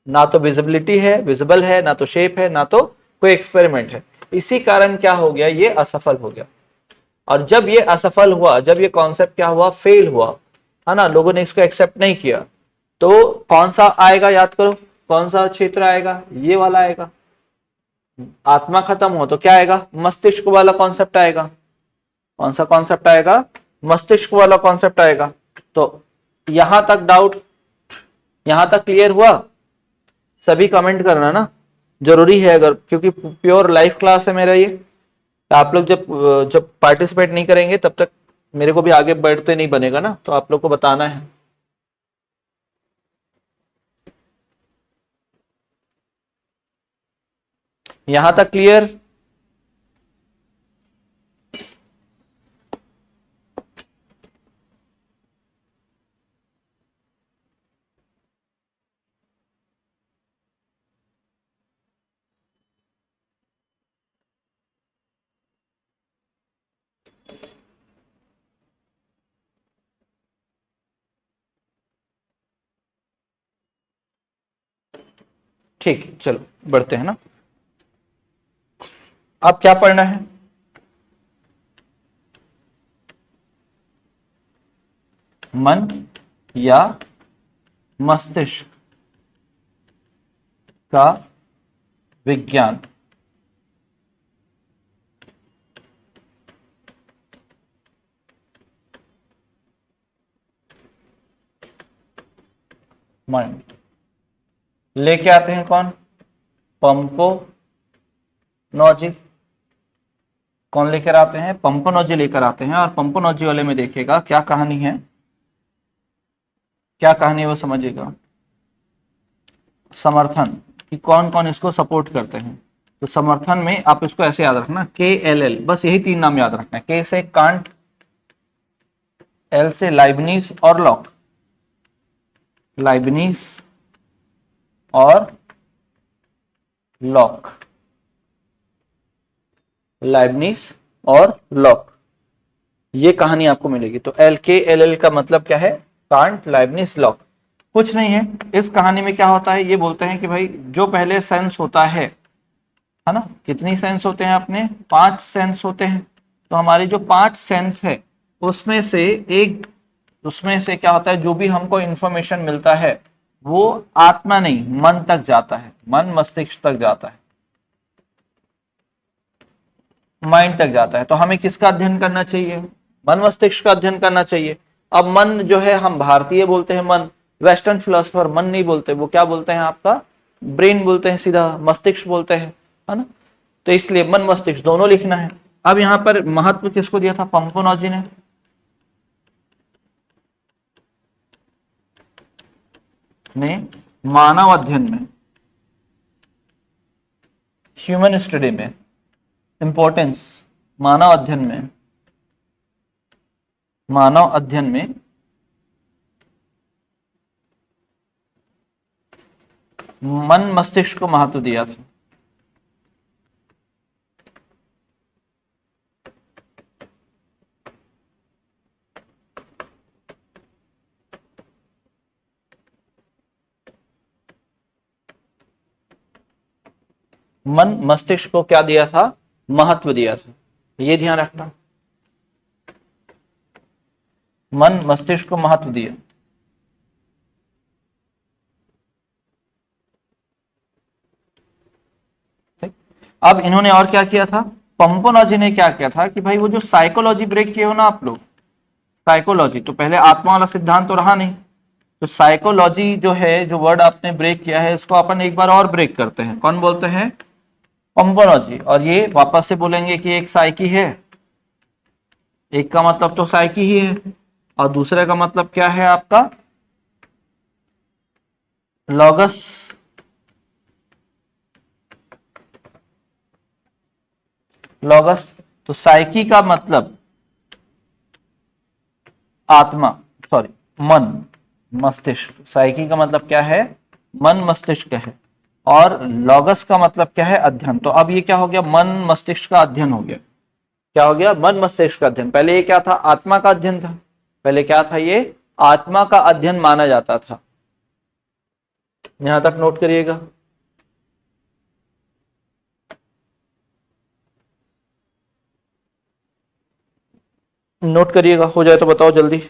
ना तो विजिबिलिटी है, विजिबल है, ना तो शेप है, ना तो कोई एक्सपेरिमेंट है। इसी कारण क्या हो गया? ये असफल हो गया। और जब ये असफल हुआ, जब ये कॉन्सेप्ट क्या हुआ? फेल हुआ, है ना, लोगों ने इसको एक्सेप्ट नहीं किया, तो कौन सा आएगा? याद करो, कौन सा क्षेत्र आएगा? ये वाला आएगा। आत्मा खत्म हो तो क्या आएगा? मस्तिष्क वाला कॉन्सेप्ट आएगा। कौन सा कॉन्सेप्ट आएगा? मस्तिष्क वाला कॉन्सेप्ट आएगा। तो यहां तक डाउट, यहां तक क्लियर हुआ? सभी कमेंट करना ना, जरूरी है, अगर क्योंकि प्योर लाइव क्लास है मेरा ये। आप लोग जब जब पार्टिसिपेट नहीं करेंगे तब तक मेरे को भी आगे बढ़ते नहीं बनेगा ना, तो आप लोग को बताना है। यहां तक क्लियर? ठीक है, चलो बढ़ते हैं ना। अब क्या पढ़ना है? मन या मस्तिष्क का विज्ञान। माइंड लेके आते हैं कौन? पंपोनॉजी। कौन लेकर आते हैं? पंपोनॉजी लेकर आते हैं। और पंपोनॉजी वाले में देखिएगा क्या कहानी है, क्या कहानी है वो समझिएगा। समर्थन, कि कौन कौन इसको सपोर्ट करते हैं। तो समर्थन में आप इसको ऐसे याद रखना, KLL, बस यही तीन नाम याद रखना है। के से कांट, एल से लाइबनीज और लॉक, लाइबनीज और लॉक, लाइबनीज और लॉक, ये कहानी आपको मिलेगी। तो LKLL का मतलब क्या है? Kant, Leibniz, Locke. कुछ नहीं है इस कहानी में। क्या होता है? ये बोलते हैं कि भाई जो पहले सेंस होता है ना, कितनी सेंस होते हैं अपने? 5 सेंस होते हैं। तो हमारी जो 5 सेंस है उसमें से एक, उसमें से क्या होता है, जो भी हमको इंफॉर्मेशन मिलता है वो आत्मा नहीं, मन तक जाता है, मन मस्तिष्क तक जाता है, माइंड तक जाता है। तो हमें किसका अध्ययन करना चाहिए? मन मस्तिष्क का अध्ययन करना चाहिए। अब मन जो है, हम भारतीय बोलते हैं मन, वेस्टर्न फिलोसफर मन नहीं बोलते, वो क्या बोलते हैं? आपका ब्रेन बोलते हैं, सीधा मस्तिष्क बोलते हैं, है ना। तो इसलिए मन मस्तिष्क दोनों लिखना है। अब यहां पर महत्व किसको दिया था? पंपोनॉजी ने मानव अध्ययन में, ह्यूमन स्टडी में इंपॉर्टेंस, मानव अध्ययन में, मानव अध्ययन में मन मस्तिष्क को महत्व दिया था। मन मस्तिष्क को क्या दिया था? महत्व दिया था, ये ध्यान रखना, मन मस्तिष्क को महत्व दिया। ठीक? अब इन्होंने और क्या किया था, पंपोलॉजी ने क्या किया था कि भाई वो जो साइकोलॉजी ब्रेक किए हो ना आप लोग, साइकोलॉजी तो पहले आत्मा वाला सिद्धांत तो रहा नहीं, तो साइकोलॉजी जो है, जो वर्ड आपने ब्रेक किया है, इसको अपन एक बार और ब्रेक करते हैं। कौन बोलते हैं, पंपोलॉजी। और ये वापस से बोलेंगे कि एक साइकी है, एक का मतलब तो साइकी ही है, और दूसरे का मतलब क्या है आपका, लॉगस। लॉगस, तो साइकी का मतलब आत्मा, सॉरी मन मस्तिष्क, साइकी का मतलब क्या है, मन मस्तिष्क है, और लॉगस का मतलब क्या है, अध्ययन। तो अब ये क्या हो गया, मन मस्तिष्क का अध्ययन हो गया। क्या हो गया, मन मस्तिष्क का अध्ययन। पहले ये क्या था, आत्मा का अध्ययन था, पहले क्या था, ये आत्मा का अध्ययन माना जाता था। यहां तक नोट करिएगा। नोट करिएगा, हो जाए तो बताओ जल्दी।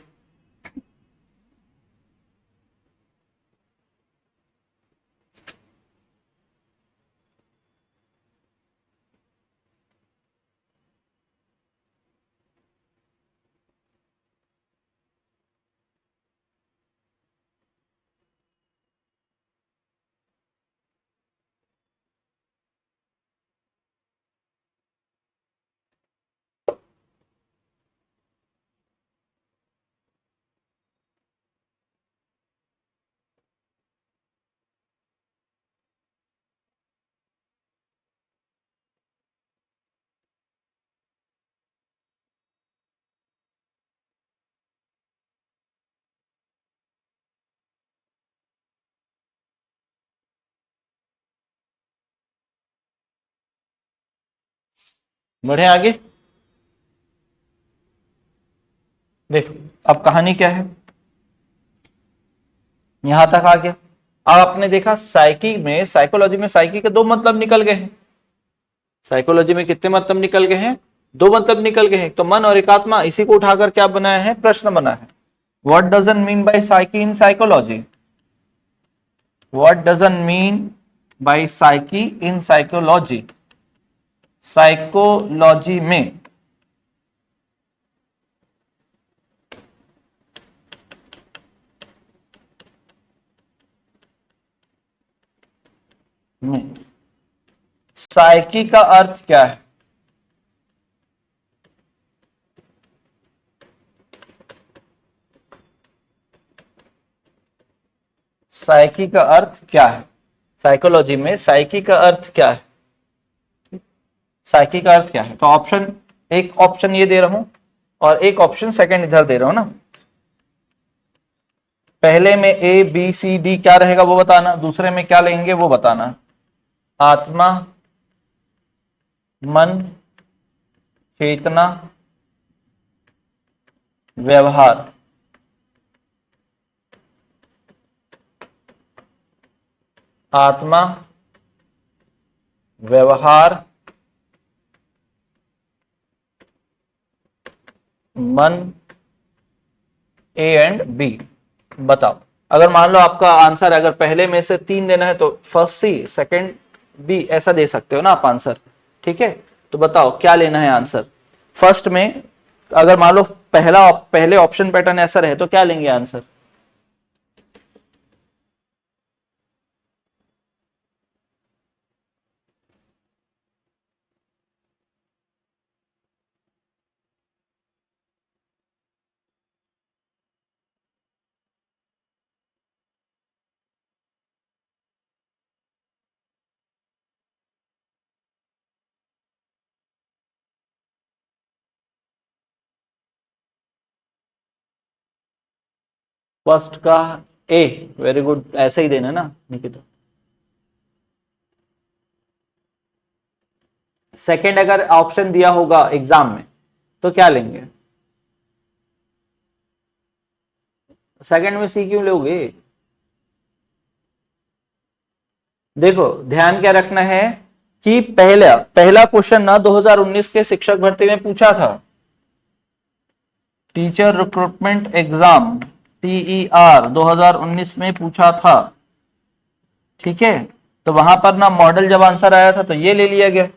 बढ़े आगे। देखो अब कहानी क्या है, यहां तक आ गया। अब आपने देखा साइकी में, साइकोलॉजी में साइकी के दो मतलब निकल गए हैं। साइकोलॉजी में कितने मतलब निकल गए हैं, दो मतलब निकल गए हैं, तो मन और एक आत्मा। इसी को उठाकर क्या बनाया है, प्रश्न बना है। What doesn't mean by psyche in psychology, what doesn't mean by psyche in psychology, psychology में साइकी का अर्थ क्या है, साइकी का अर्थ क्या है, साइकोलॉजी में साइकी का अर्थ क्या है, साइकी का अर्थ क्या है। तो ऑप्शन, एक ऑप्शन ये दे रहा हूं और एक ऑप्शन सेकंड इधर दे रहा हूं ना। पहले में ए बी सी डी क्या रहेगा वो बताना, दूसरे में क्या लेंगे वो बताना। आत्मा, मन, चेतना, व्यवहार। आत्मा, व्यवहार, मन, ए एंड बी। बताओ, अगर मान लो आपका आंसर, अगर पहले में से तीन देना है तो फर्स्ट सी सेकंड बी ऐसा दे सकते हो ना आप आंसर। ठीक है, तो बताओ क्या लेना है आंसर। फर्स्ट में अगर मान लो पहले ऑप्शन पैटर्न ऐसा रहे तो क्या लेंगे आंसर। फर्स्ट का ए, वेरी गुड, ऐसे ही देना ना निकिता। सेकंड अगर ऑप्शन दिया होगा एग्जाम में तो क्या लेंगे, सेकंड में सी क्यों लोगे। देखो ध्यान क्या रखना है, कि पहला पहला क्वेश्चन ना 2019 के शिक्षक भर्ती में पूछा था, टीचर रिक्रूटमेंट एग्जाम TER 2019 में पूछा था, ठीक है। तो वहां पर ना मॉडल जब आंसर आया था तो ये ले लिया गया,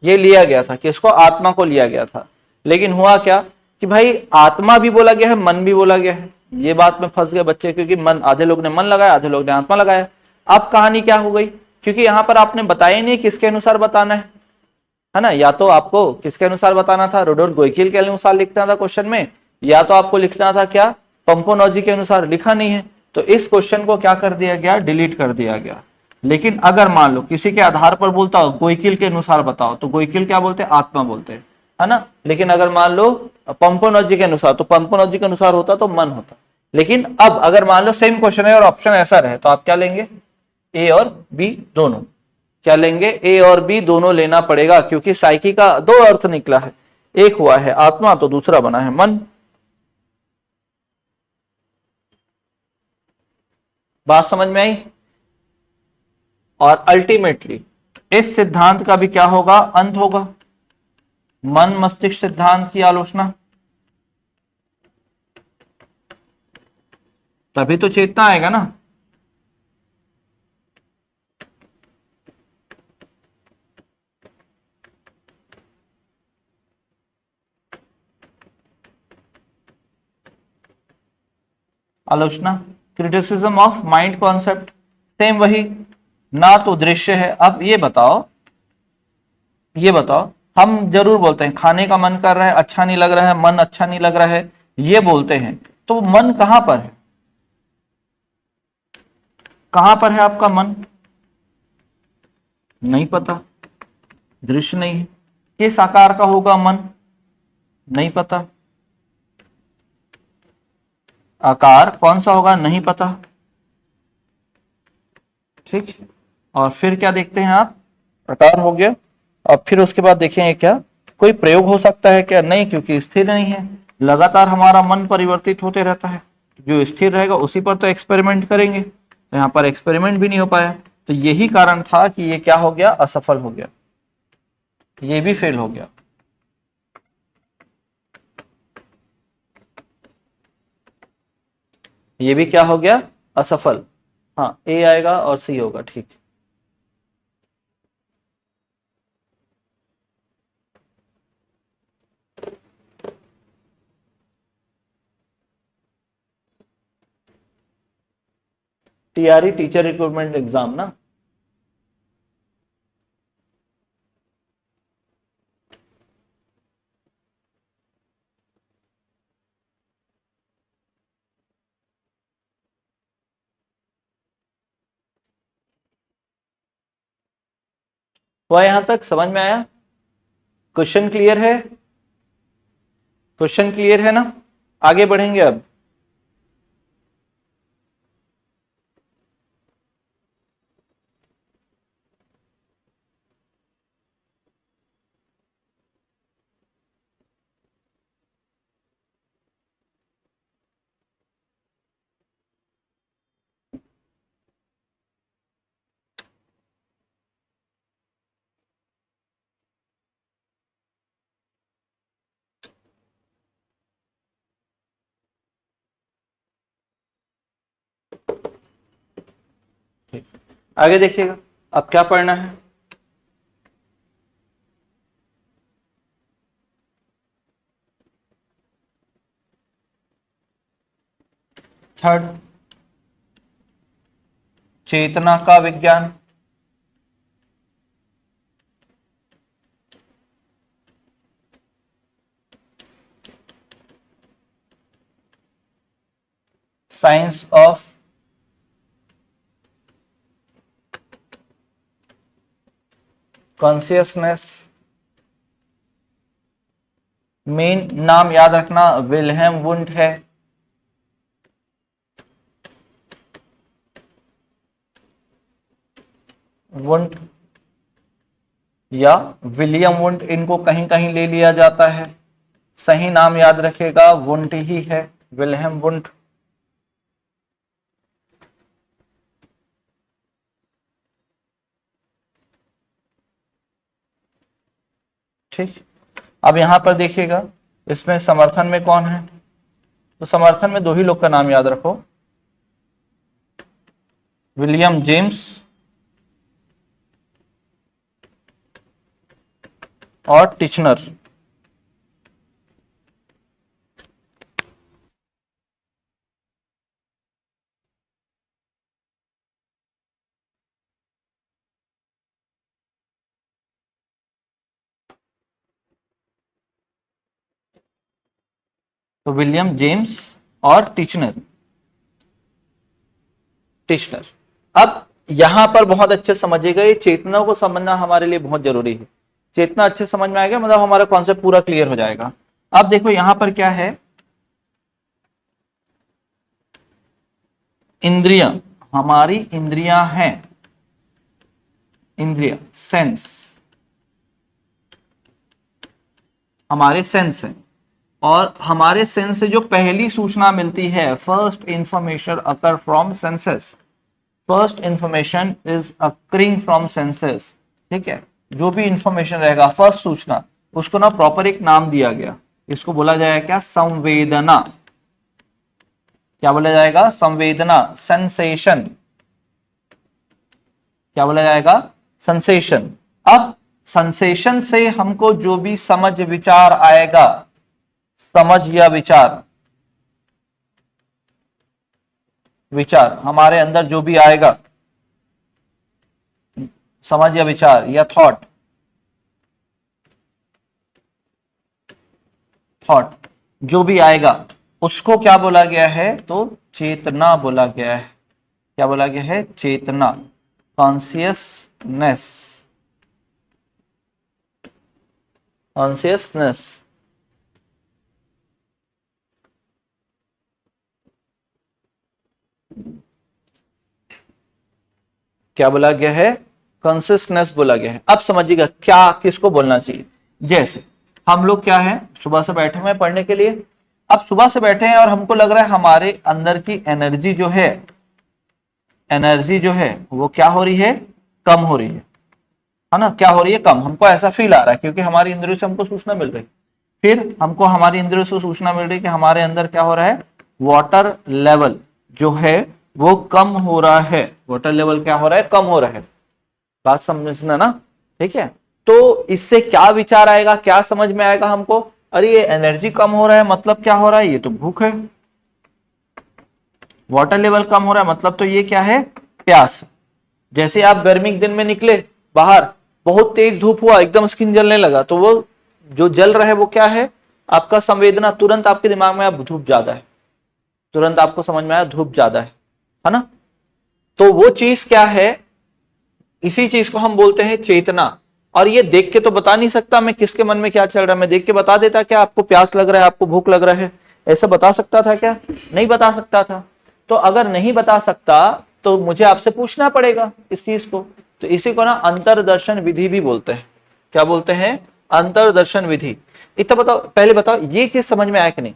ये लिया गया था किसको, आत्मा को लिया गया था। लेकिन हुआ क्या कि भाई आत्मा भी बोला गया है, मन भी बोला गया है, ये बात में फंस गए बच्चे, क्योंकि मन, आधे लोग ने मन लगाया, आधे लोग ने आत्मा लगाया। अब कहानी क्या हो गई, क्योंकि यहां पर आपने बताया ही नहीं किसके अनुसार बताना है ना। या तो आपको किसके अनुसार बताना था, रुडोल्फ गोइकिल के अनुसार लिखना था क्वेश्चन में, या तो आपको लिखना था क्या, पंपोनॉजी के अनुसार। लिखा नहीं है, तो इस क्वेश्चन को क्या कर दिया गया, डिलीट कर दिया गया। लेकिन अगर मान लो किसी के आधार पर बोलता हो गोइकिल के अनुसार बताओ, तो गोइकिल क्या बोलते हैं, आत्मा बोलते हैं, है ना। लेकिन अगर मान लो पंपोनॉजी के अनुसार, तो पंपोनॉजी के अनुसार होता तो मन होता। लेकिन अब अगर मान लो सेम क्वेश्चन है और ऑप्शन ऐसा रहे, तो आप क्या लेंगे, ए और बी दोनों। क्या लेंगे, ए और बी दोनों लेना पड़ेगा, क्योंकि साइकी का दो अर्थ निकला है, एक हुआ है आत्मा तो दूसरा बना है मन। बात समझ में आई। और अल्टीमेटली इस सिद्धांत का भी क्या होगा, अंत होगा, मन मस्तिष्क सिद्धांत की आलोचना। तभी तो चेतना आएगा ना। आलोचना, criticism of mind concept, same वही, ना तो दृश्य है। अब ये बताओ, ये बताओ, हम जरूर बोलते हैं खाने का मन कर रहा है, अच्छा नहीं लग रहा है, मन अच्छा नहीं लग रहा है, ये बोलते हैं, तो मन कहां पर है, कहां पर है आपका मन, नहीं पता, दृश्य नहीं है। किस आकार का होगा मन, नहीं पता, आकार कौन सा होगा, नहीं पता, ठीक। और फिर क्या देखते हैं आप, आकार हो गया। अब फिर उसके बाद देखेंगे क्या कोई प्रयोग हो सकता है क्या, नहीं, क्योंकि स्थिर नहीं है, लगातार हमारा मन परिवर्तित होते रहता है, जो स्थिर रहेगा उसी पर तो एक्सपेरिमेंट करेंगे। तो यहाँ पर एक्सपेरिमेंट भी नहीं हो पाया, तो यही कारण था कि ये क्या हो गया, असफल हो गया, ये भी फेल हो गया। ये भी क्या हो गया, असफल। हाँ, ए आएगा और सी होगा, ठीक। TRE, टीचर रिक्रूटमेंट एग्जाम ना। वह यहां तक समझ में आया, क्वेश्चन क्लियर है, क्वेश्चन क्लियर है ना। आगे बढ़ेंगे अब। ठीक, आगे देखिएगा, अब क्या पढ़ना है। थर्ड, चेतना का विज्ञान। Science of consciousness. मेन नाम याद रखना, विल्हेम वुंट है। वुंट या विलियम वुंट, इनको कहीं कहीं ले लिया जाता है। सही नाम याद रखेगा, वुंट ही है, विल्हेम वुंट। ठीक। अब यहां पर देखिएगा, इसमें समर्थन में कौन है, तो समर्थन में दो ही लोग का नाम याद रखो, विलियम जेम्स और टिचनर। तो विलियम जेम्स और टिचनर। अब यहां पर बहुत अच्छे समझिएगा, ये चेतना को समझना हमारे लिए बहुत जरूरी है। चेतना अच्छे समझ में आएगा मतलब हमारा कॉन्सेप्ट पूरा क्लियर हो जाएगा। अब देखो यहां पर क्या है, इंद्रियां, हमारी इंद्रियां हैं, इंद्रिया सेंस, हमारे सेंस है, और हमारे सेंस से जो पहली सूचना मिलती है, first information occur from senses, first information is occurring from senses. ठीक है, जो भी इंफॉर्मेशन रहेगा फर्स्ट सूचना, उसको ना प्रॉपर एक नाम दिया गया, इसको बोला जाएगा क्या, संवेदना। क्या बोला जाएगा, संवेदना, सेंसेशन। क्या बोला जाएगा, सेंसेशन। अब सेंसेशन से हमको जो भी समझ विचार आएगा, समझ या विचार, विचार हमारे अंदर जो भी आएगा, समझ या विचार या थॉट, थॉट जो भी आएगा उसको क्या बोला गया है, तो चेतना बोला गया है। क्या बोला गया है, चेतना, कॉन्शियसनेस, कॉन्शियसनेस। क्या बोला गया है, कॉन्शियसनेस बोला गया है। अब समझिएगा क्या किसको बोलना चाहिए। जैसे हम लोग क्या है, सुबह से बैठे हुए पढ़ने के लिए, अब सुबह से बैठे हैं और हमको लग रहा है हमारे अंदर की एनर्जी जो है, एनर्जी जो है वो क्या हो रही है, कम हो रही है ना, क्या हो रही है, कम। हमको ऐसा फील आ रहा है क्योंकि हमारी इंद्रियों से हमको सूचना मिल रही है। फिर हमको हमारी इंद्रियों से सूचना मिल रही है कि हमारे अंदर क्या हो रहा है, वाटर लेवल जो है वो कम हो रहा है। वाटर लेवल क्या हो रहा है, कम हो रहा है। बात समझना ना, ठीक है। तो इससे क्या विचार आएगा, क्या समझ में आएगा हमको, अरे ये एनर्जी कम हो रहा है मतलब क्या हो रहा है, ये तो भूख है। वाटर लेवल कम हो रहा है मतलब तो ये क्या है, प्यास। जैसे आप गर्मी के दिन में निकले बाहर, बहुत तेज धूप हुआ, एकदम स्किन जलने लगा, तो वो जो जल रहा है वो क्या है, आपका संवेदना, तुरंत आपके दिमाग में अब धूप ज्यादा है, तुरंत आपको समझ में आया धूप ज्यादा है ना। तो वो चीज क्या है, इसी चीज को हम बोलते हैं चेतना। और ये देख के तो बता नहीं सकता मैं किसके मन में क्या चल रहा है, मैं देख के बता देता क्या आपको प्यास लग रहा है, आपको भूख लग रहा है, ऐसा बता सकता था क्या, नहीं बता सकता था। तो अगर नहीं बता सकता तो मुझे आपसे पूछना पड़ेगा इस चीज को। तो इसी को ना अंतरदर्शन विधि भी बोलते हैं। क्या बोलते हैं, अंतरदर्शन विधि। इतना बताओ, पहले बताओ ये चीज समझ में आया कि नहीं।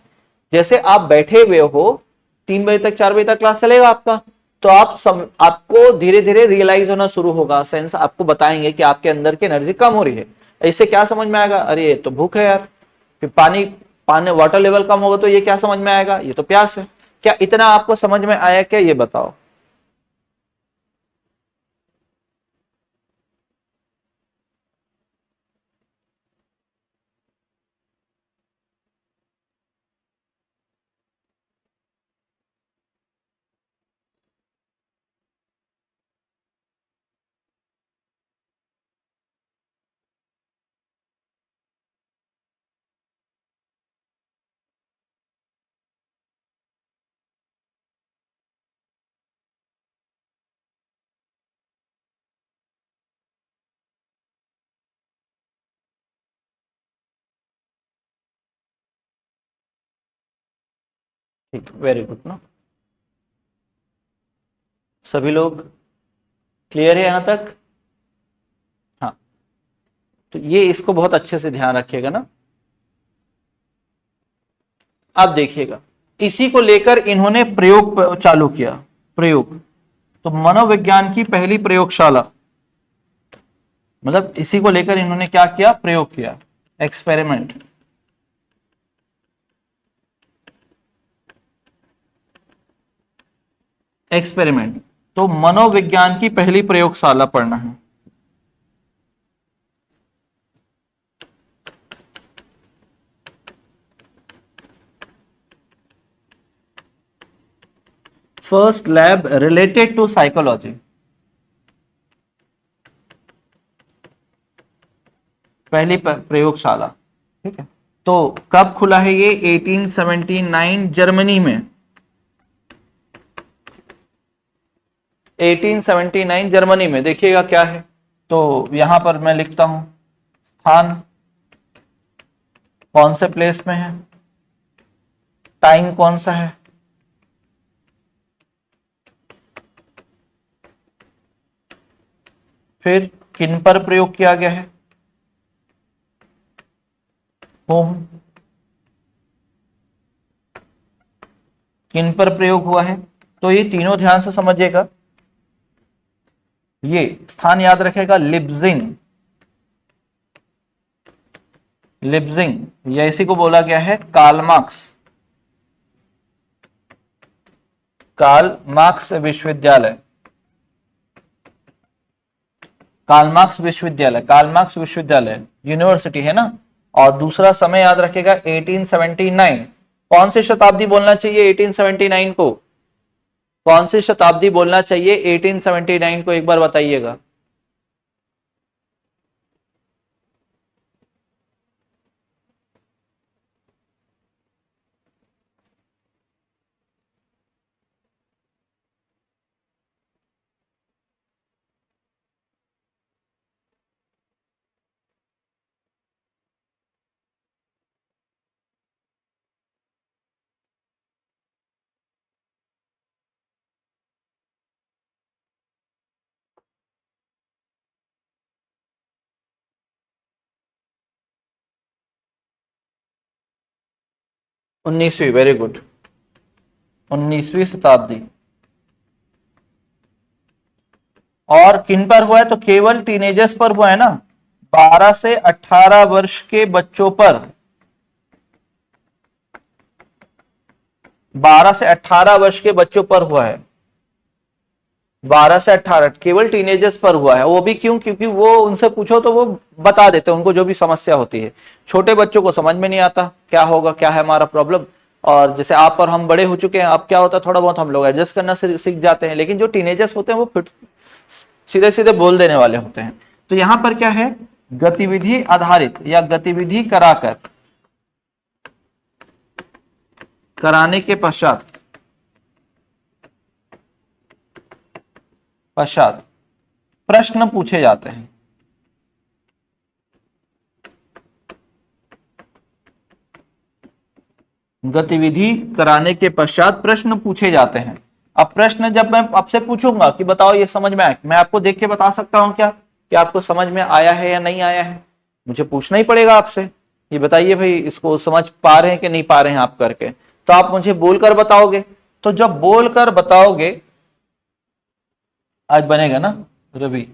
जैसे आप बैठे हुए हो, 3 बजे तक 4 बजे तक क्लास चलेगा आपका, तो आपको धीरे धीरे रियलाइज होना शुरू होगा, सेंस आपको बताएंगे कि आपके अंदर की एनर्जी कम हो रही है। इससे क्या समझ में आएगा, अरे ये तो भूख है यार। फिर पानी पानी वाटर लेवल कम होगा तो ये क्या समझ में आएगा, ये तो प्यास है। क्या इतना आपको समझ में आया क्या, ये बताओ। ठीक, वेरी गुड ना, सभी लोग क्लियर है यहां तक। हाँ, तो ये इसको बहुत अच्छे से ध्यान रखिएगा ना। अब देखिएगा, इसी को लेकर इन्होंने प्रयोग चालू किया। प्रयोग, तो मनोविज्ञान की पहली प्रयोगशाला, मतलब इसी को लेकर इन्होंने क्या किया, प्रयोग किया। एक्सपेरिमेंट। एक्सपेरिमेंट तो मनोविज्ञान की पहली प्रयोगशाला पढ़ना है। First lab related to psychology, पहली प्रयोगशाला। ठीक है, तो कब खुला है ये? 1879 जर्मनी में। 1879 जर्मनी में। देखिएगा क्या है, तो यहां पर मैं लिखता हूं स्थान कौन से प्लेस में है, टाइम कौन सा है, फिर किन पर प्रयोग किया गया है, होम किन पर प्रयोग हुआ है। तो ये तीनों ध्यान से समझिएगा। ये स्थान याद रखेगा, लिप्जिंग। लिप्जिंग या इसी को बोला गया है कार्ल मार्क्स। कार्ल मार्क्स विश्वविद्यालय, कार्ल मार्क्स विश्वविद्यालय, कार्ल मार्क्स विश्वविद्यालय यूनिवर्सिटी है ना। और दूसरा समय याद रखेगा 1879। कौन सी शताब्दी बोलना चाहिए 1879 को? कौन सी शताब्दी बोलना चाहिए 1879 को, एक बार बताइएगा। उन्नीसवीं, वेरी गुड, 19वीं शताब्दी। और किन पर हुआ है? तो केवल टीनेजर्स पर हुआ है ना, 12 से 18 वर्ष के बच्चों पर। 12 से 18 वर्ष के बच्चों पर हुआ है। 12 से 18 केवल टीनेजर्स पर हुआ है। वो भी क्यों? क्योंकि वो उनसे पूछो तो वो बता देते हैं उनको जो भी समस्या होती है। छोटे बच्चों को समझ में नहीं आता क्या होगा, क्या है हमारा प्रॉब्लम। और जैसे आप और हम बड़े हो चुके हैं, अब क्या होता है, थोड़ा बहुत हम लोग एडजस्ट करना सीख जाते हैं। लेकिन जो टीनेजर्स होते हैं वो फिर सीधे सीधे बोल देने वाले होते हैं। तो यहां पर क्या है, गतिविधि आधारित या गतिविधि कराकर, कराने के पश्चात प्रश्न पूछे जाते हैं। गतिविधि कराने के पश्चात प्रश्न पूछे जाते हैं। अब प्रश्न जब मैं आपसे पूछूंगा कि बताओ ये समझ में आया, मैं आपको देख के बता सकता हूं क्या कि आपको समझ में आया है या नहीं आया है? मुझे पूछना ही पड़ेगा आपसे, ये बताइए भाई इसको समझ पा रहे हैं कि नहीं पा रहे हैं आप करके। तो आप मुझे बोलकर बताओगे। तो जब बोलकर बताओगे, आज बनेगा ना रवि?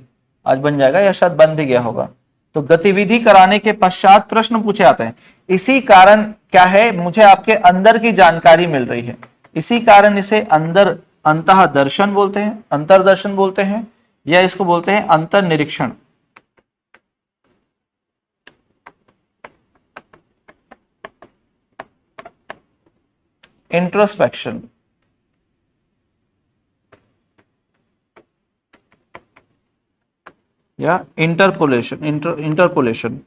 आज बन जाएगा या शायद बन भी गया होगा। तो गतिविधि कराने के पश्चात प्रश्न पूछे जाते हैं। इसी कारण क्या है, मुझे आपके अंदर की जानकारी मिल रही है, इसी कारण इसे अंदर अंतः दर्शन बोलते हैं, अंतर्दर्शन बोलते हैं, या इसको बोलते हैं अंतर निरीक्षण। इंट्रोस्पेक्शन या interpolation, interpolation,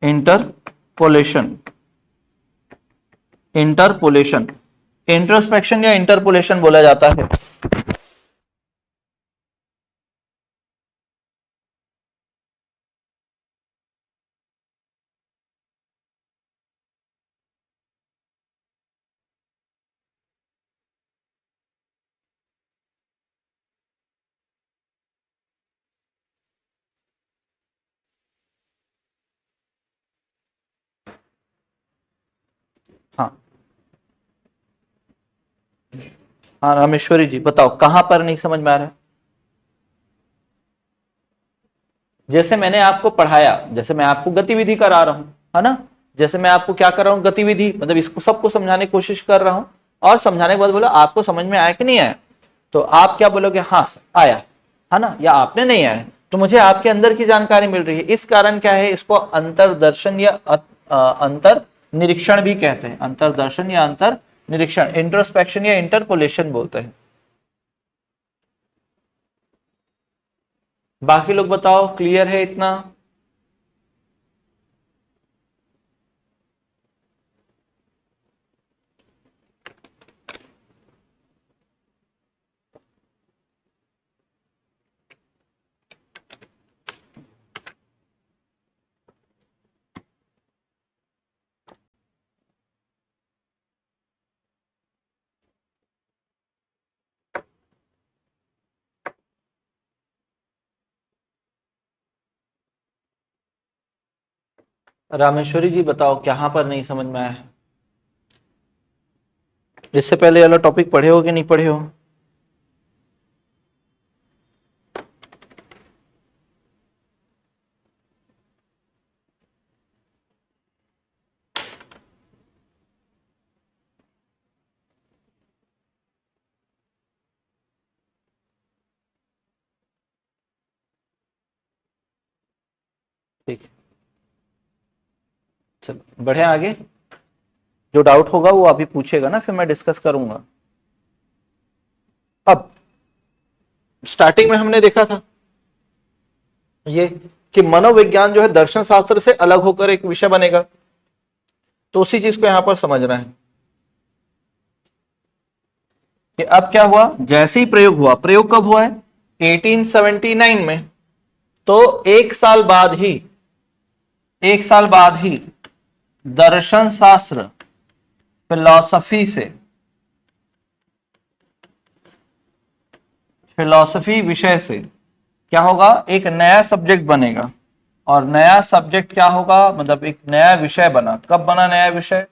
interpolation, interpolation, introspection या इंटरपोलेशन बोला जाता है। हाँ हाँ, रामेश्वरी जी बताओ कहां पर नहीं समझ में आ रहा है? जैसे मैंने आपको पढ़ाया, जैसे मैं आपको गतिविधि करा रहा हूं, है ना, जैसे मैं आपको क्या कर रहा हूं, गतिविधि, मतलब इसको सबको समझाने की कोशिश कर रहा हूं, और समझाने के बाद बोलो आपको समझ में आया कि नहीं आया, तो आप क्या बोलोगे, हाँ आया, है ना, या आपने नहीं आया, तो मुझे आपके अंदर की जानकारी मिल रही है। इस कारण क्या है, इसको अंतर्दर्शन या अंतर निरीक्षण भी कहते हैं। अंतर्दर्शन या अंतर निरीक्षण, इंट्रोस्पेक्शन या इंटरपोलेशन बोलते हैं। बाकी लोग बताओ, क्लियर है इतना? रामेश्वरी जी बताओ, कहां पर नहीं समझ में आया है? इससे पहले वाला टॉपिक पढ़े हो कि नहीं पढ़े हो? ठीक है, चलो बढ़े आगे। जो डाउट होगा वो अभी पूछेगा ना, फिर मैं डिस्कस करूंगा। अब स्टार्टिंग में हमने देखा था ये कि मनोविज्ञान जो है दर्शन शास्त्र से अलग होकर एक विषय बनेगा, तो उसी चीज को यहां पर समझना है कि अब क्या हुआ। जैसे ही प्रयोग हुआ, प्रयोग कब हुआ है, 1879 में, तो एक साल बाद ही दर्शन शास्त्र, फिलॉसफी विषय से क्या होगा, एक नया सब्जेक्ट बनेगा। और नया सब्जेक्ट क्या होगा, मतलब एक नया विषय बना। कब बना नया विषय,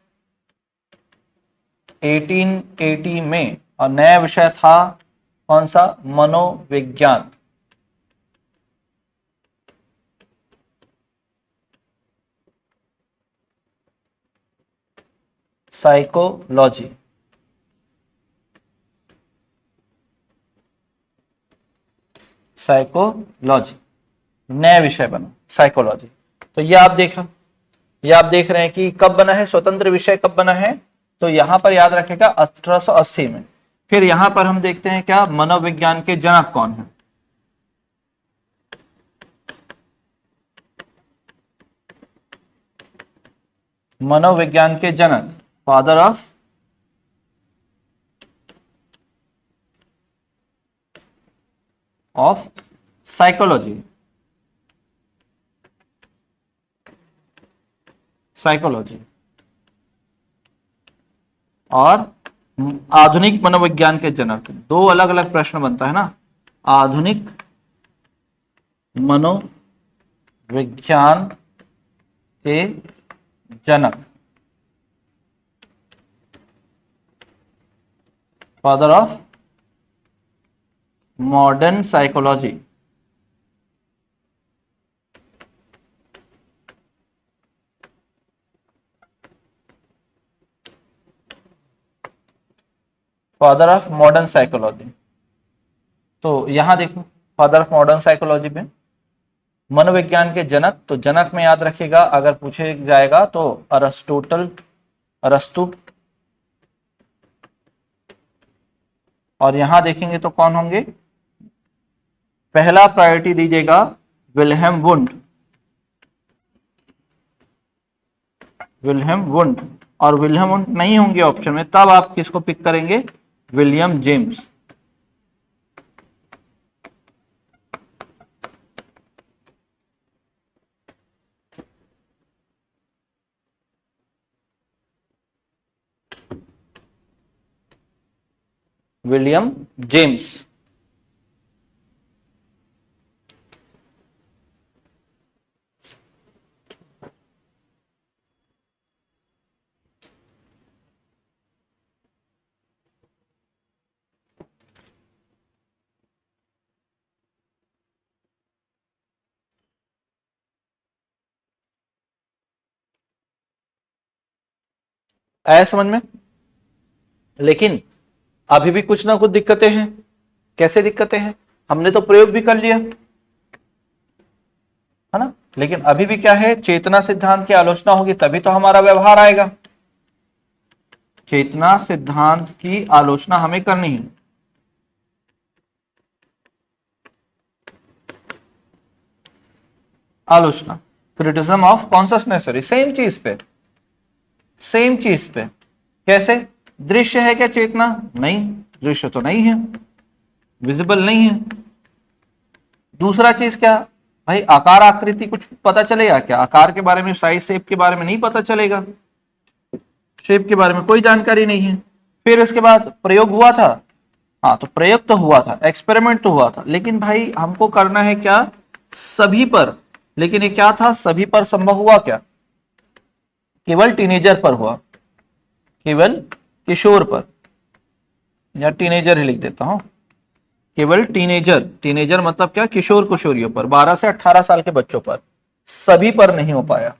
1880 में। और नया विषय था कौन सा, मनोविज्ञान, साइकोलॉजी। साइकोलॉजी नया विषय बना, साइकोलॉजी। तो ये आप देखा, ये आप देख रहे हैं कि कब बना है, स्वतंत्र विषय कब बना है, तो यहां पर याद रखेगा 1880 में। फिर यहां पर हम देखते हैं क्या, मनोविज्ञान के जनक कौन है। मनोविज्ञान के जनक, फादर ऑफ साइकोलॉजी, साइकोलॉजी। और आधुनिक मनोविज्ञान के जनक, दो अलग अलग प्रश्न बनता है ना। आधुनिक मनोविज्ञान के जनक, father of modern psychology. Father of modern psychology, तो यहां देखो, फादर ऑफ मॉडर्न साइकोलॉजी में मनोविज्ञान के जनक, तो जनक में याद रखिएगा, अगर पूछे जाएगा तो अरस्टोटल, अरस्तु। और यहां देखेंगे तो कौन होंगे, पहला प्रायोरिटी दीजिएगा विल्हेम वुंड, विल्हेम वुंड। और विल्हेम वुंड नहीं होंगे ऑप्शन में, तब आप किसको पिक करेंगे, विलियम जेम्स। William James. आया समझ में? लेकिन अभी भी कुछ ना कुछ दिक्कतें हैं। कैसे दिक्कतें हैं? हमने तो प्रयोग भी कर लिया है ना, लेकिन अभी भी क्या है, चेतना सिद्धांत की आलोचना होगी तभी तो हमारा व्यवहार आएगा। चेतना सिद्धांत की आलोचना हमें करनी है। आलोचना, क्रिटिसिज्म ऑफ कॉन्शसनेस, सेम चीज पे। कैसे? दृश्य है क्या चेतना? नहीं, दृश्य तो नहीं है, विजिबल नहीं है। दूसरा चीज क्या भाई, आकार आकृति कुछ पता चलेगा क्या? आकार के बारे में, साइज शेप के बारे में नहीं पता चलेगा, शेप के बारे में कोई जानकारी नहीं है। फिर इसके बाद प्रयोग हुआ था, हाँ तो प्रयोग तो हुआ था, एक्सपेरिमेंट तो हुआ था, लेकिन भाई हमको करना है क्या, सभी पर। लेकिन ये क्या था, सभी पर संभव हुआ क्या? केवल टीनेजर पर हुआ, केवल किशोर पर, या टीनेजर ही लिख देता हूं, केवल टीनेजर। टीनेजर मतलब क्या, किशोर किशोरियों पर, 12 से 18 साल के बच्चों पर, सभी पर नहीं हो पाया,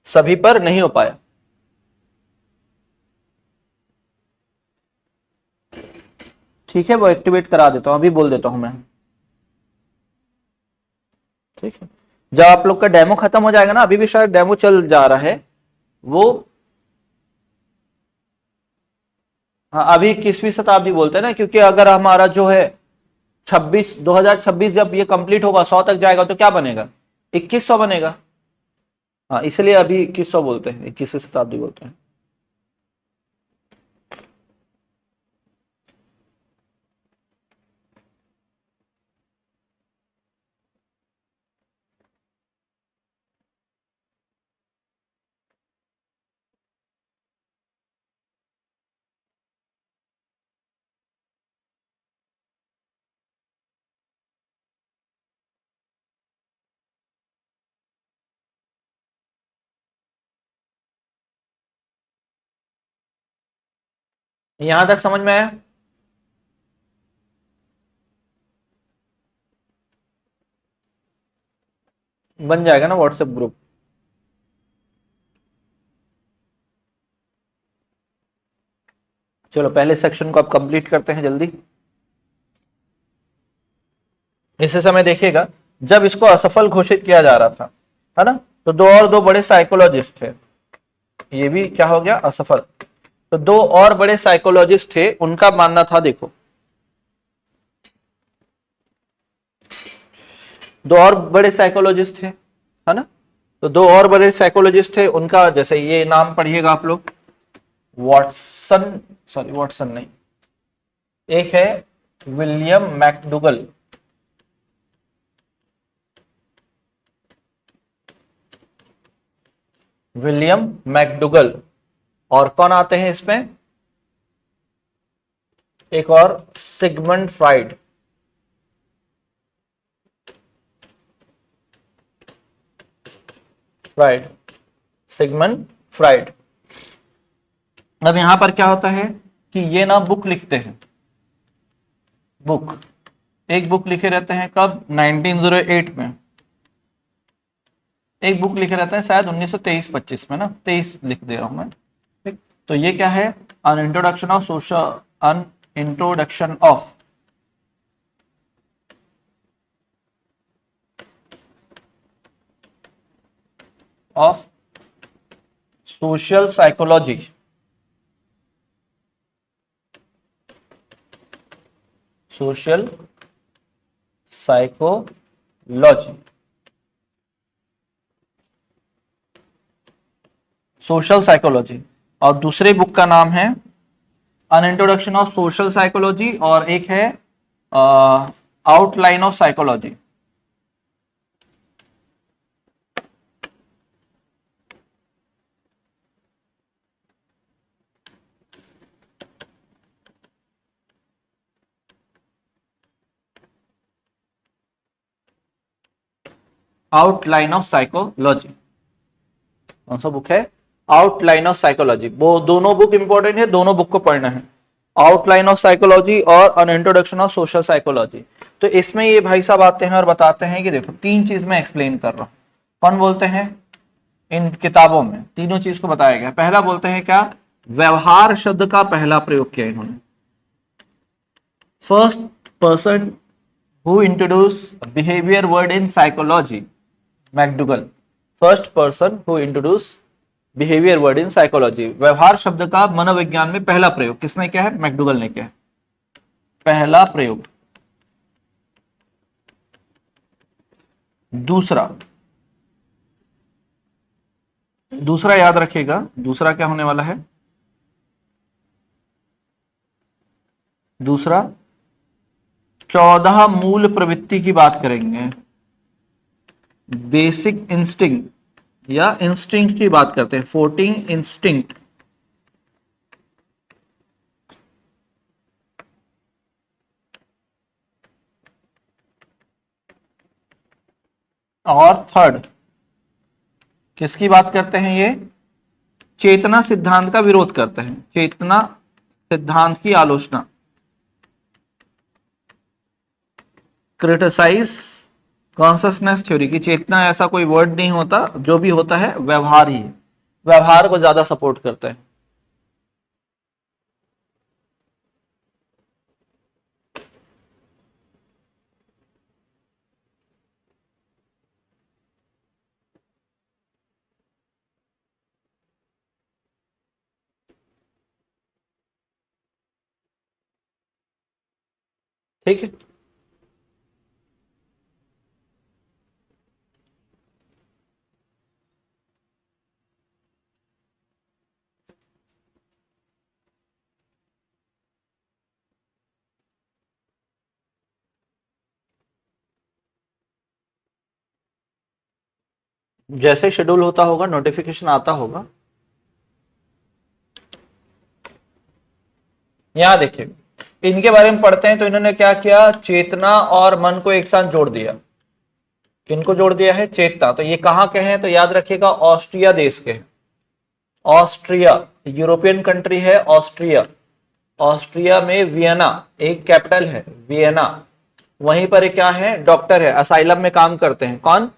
सभी पर नहीं हो पाया। ठीक है, वो एक्टिवेट करा देता हूं, अभी बोल देता हूं मैं। ठीक है, जब आप लोग का डेमो खत्म हो जाएगा ना, अभी भी शायद डेमो चल जा रहा है वो, हाँ अभी 21वीं शताब्दी बोलते हैं ना, क्योंकि अगर हमारा जो है 2026 जब ये कंप्लीट होगा, 100 तक जाएगा तो क्या बनेगा, 2100 बनेगा। हाँ इसलिए अभी 2100 बोलते हैं, 21वीं शताब्दी बोलते हैं। यहां तक समझ में आया? बन जाएगा ना व्हाट्सएप ग्रुप। चलो पहले सेक्शन को अब कंप्लीट करते हैं जल्दी। इस समय देखिएगा, जब इसको असफल घोषित किया जा रहा था, है ना, तो दो बड़े साइकोलॉजिस्ट थे, ये भी क्या हो गया, असफल। तो दो और बड़े साइकोलॉजिस्ट थे, उनका मानना था, देखो दो और बड़े साइकोलॉजिस्ट थे, है ना, तो दो और बड़े साइकोलॉजिस्ट थे, उनका जैसे ये नाम पढ़िएगा आप लोग, वॉटसन, सॉरी वॉटसन नहीं, एक है विलियम मैकडुगल, विलियम मैकडुगल, और कौन आते हैं इसमें, एक और Sigmund Freud. Fried, Sigmund Freud. अब यहां पर क्या होता है कि ये ना बुक लिखते हैं, बुक, एक बुक लिखे रहते हैं, कब, 1908 में। एक बुक लिखे रहता है शायद 1923-25 में ना, 23 लिख दे रहा हूं मैं, ठीक। तो ये क्या है, an introduction of social, an introduction of social psychology, social psychology, social psychology. और दूसरे बुक का नाम है an introduction of social psychology, और एक है outline of psychology. Outline of psychology, कौन सा बुक है, आउटलाइन ऑफ साइकोलॉजी। वो दोनों बुक इंपॉर्टेंट है, दोनों बुक को पढ़ना है, आउटलाइन ऑफ साइकोलॉजी और अन इंट्रोडक्शन ऑफ सोशल साइकोलॉजी। तो इसमें ये भाई साहब आते हैं और बताते हैं कि देखो, तीन चीज मैं एक्सप्लेन कर रहा हूं, कौन बोलते हैं, इन किताबों में तीनों चीज को बताया गया। पहला बोलते हैं क्या, व्यवहार शब्द का पहला प्रयोग किया इन्होंने। First person who introduce behaviour word in psychology, McDougall. First person who introduce behaviour word in psychology, व्यवहार शब्द का मनोविज्ञान में पहला प्रयोग किसने किया है, मैकडूगल ने किया है, पहला प्रयोग। दूसरा, दूसरा याद रखिएगा, दूसरा क्या होने वाला है, दूसरा 14 मूल प्रवृत्ति की बात करेंगे। बेसिक इंस्टिंक्ट या इंस्टिंक्ट की बात करते हैं, 14 इंस्टिंक्ट। और थर्ड किसकी बात करते हैं, ये चेतना सिद्धांत का विरोध करते हैं, चेतना सिद्धांत की आलोचना, क्रिटिसाइज कॉन्शसनेस थ्योरी की। चेतना ऐसा कोई वर्ड नहीं होता, जो भी होता है व्यवहार ही है, व्यवहार को ज्यादा सपोर्ट करते हैं। ठीक है, जैसे शेड्यूल होता होगा नोटिफिकेशन आता होगा। यहां देखिए, इनके बारे में पढ़ते हैं तो इन्होंने क्या किया, चेतना और मन को एक साथ जोड़ दिया। किनको जोड़ दिया है, चेतना। तो ये कहां के हैं, तो याद रखिएगा ऑस्ट्रिया देश के हैं। ऑस्ट्रिया यूरोपियन कंट्री है, ऑस्ट्रिया। ऑस्ट्रिया में वियना एक कैपिटल है, वियना। वहीं पर क्या है, डॉक्टर है, असाइलम में काम करते हैं। कौन,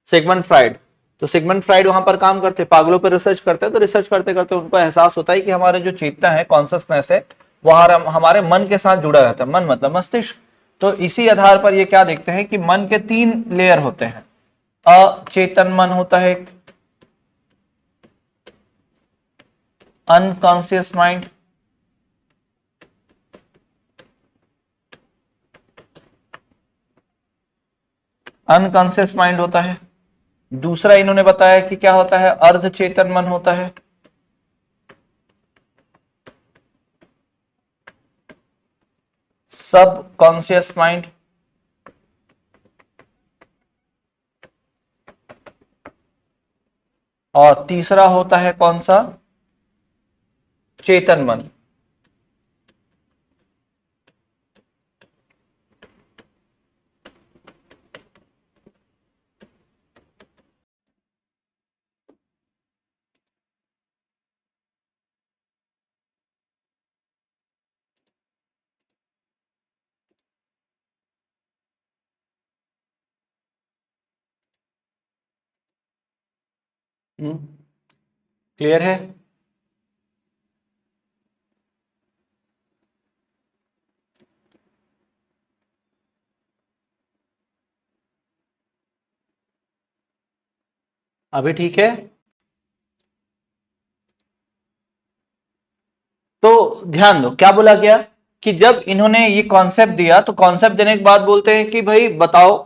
सिगमंड फ्राइड। तो सिगमंड फ्राइड वहां पर काम करते, पागलों पर रिसर्च करते हैं। तो रिसर्च करते करते उनको एहसास होता है कि हमारे जो चेतना है, कॉन्सियसनेस है, वह हमारे मन के साथ जुड़ा रहता है। मन मतलब मस्तिष्क। तो इसी आधार पर ये क्या देखते हैं कि मन के 3 लेयर होते हैं। अचेतन मन होता है, एक अनकॉन्शियस माइंड, अनकॉन्शियस माइंड होता है। दूसरा इन्होंने बताया कि क्या होता है, अर्धचेतन मन होता है। सब कॉन्शियस माइंड। और तीसरा होता है कौन सा, चेतन मन। क्लियर है। अभी ठीक है। तो ध्यान दो क्या बोला गया, कि जब इन्होंने ये कॉन्सेप्ट दिया तो कॉन्सेप्ट देने के बाद बोलते हैं कि भाई बताओ,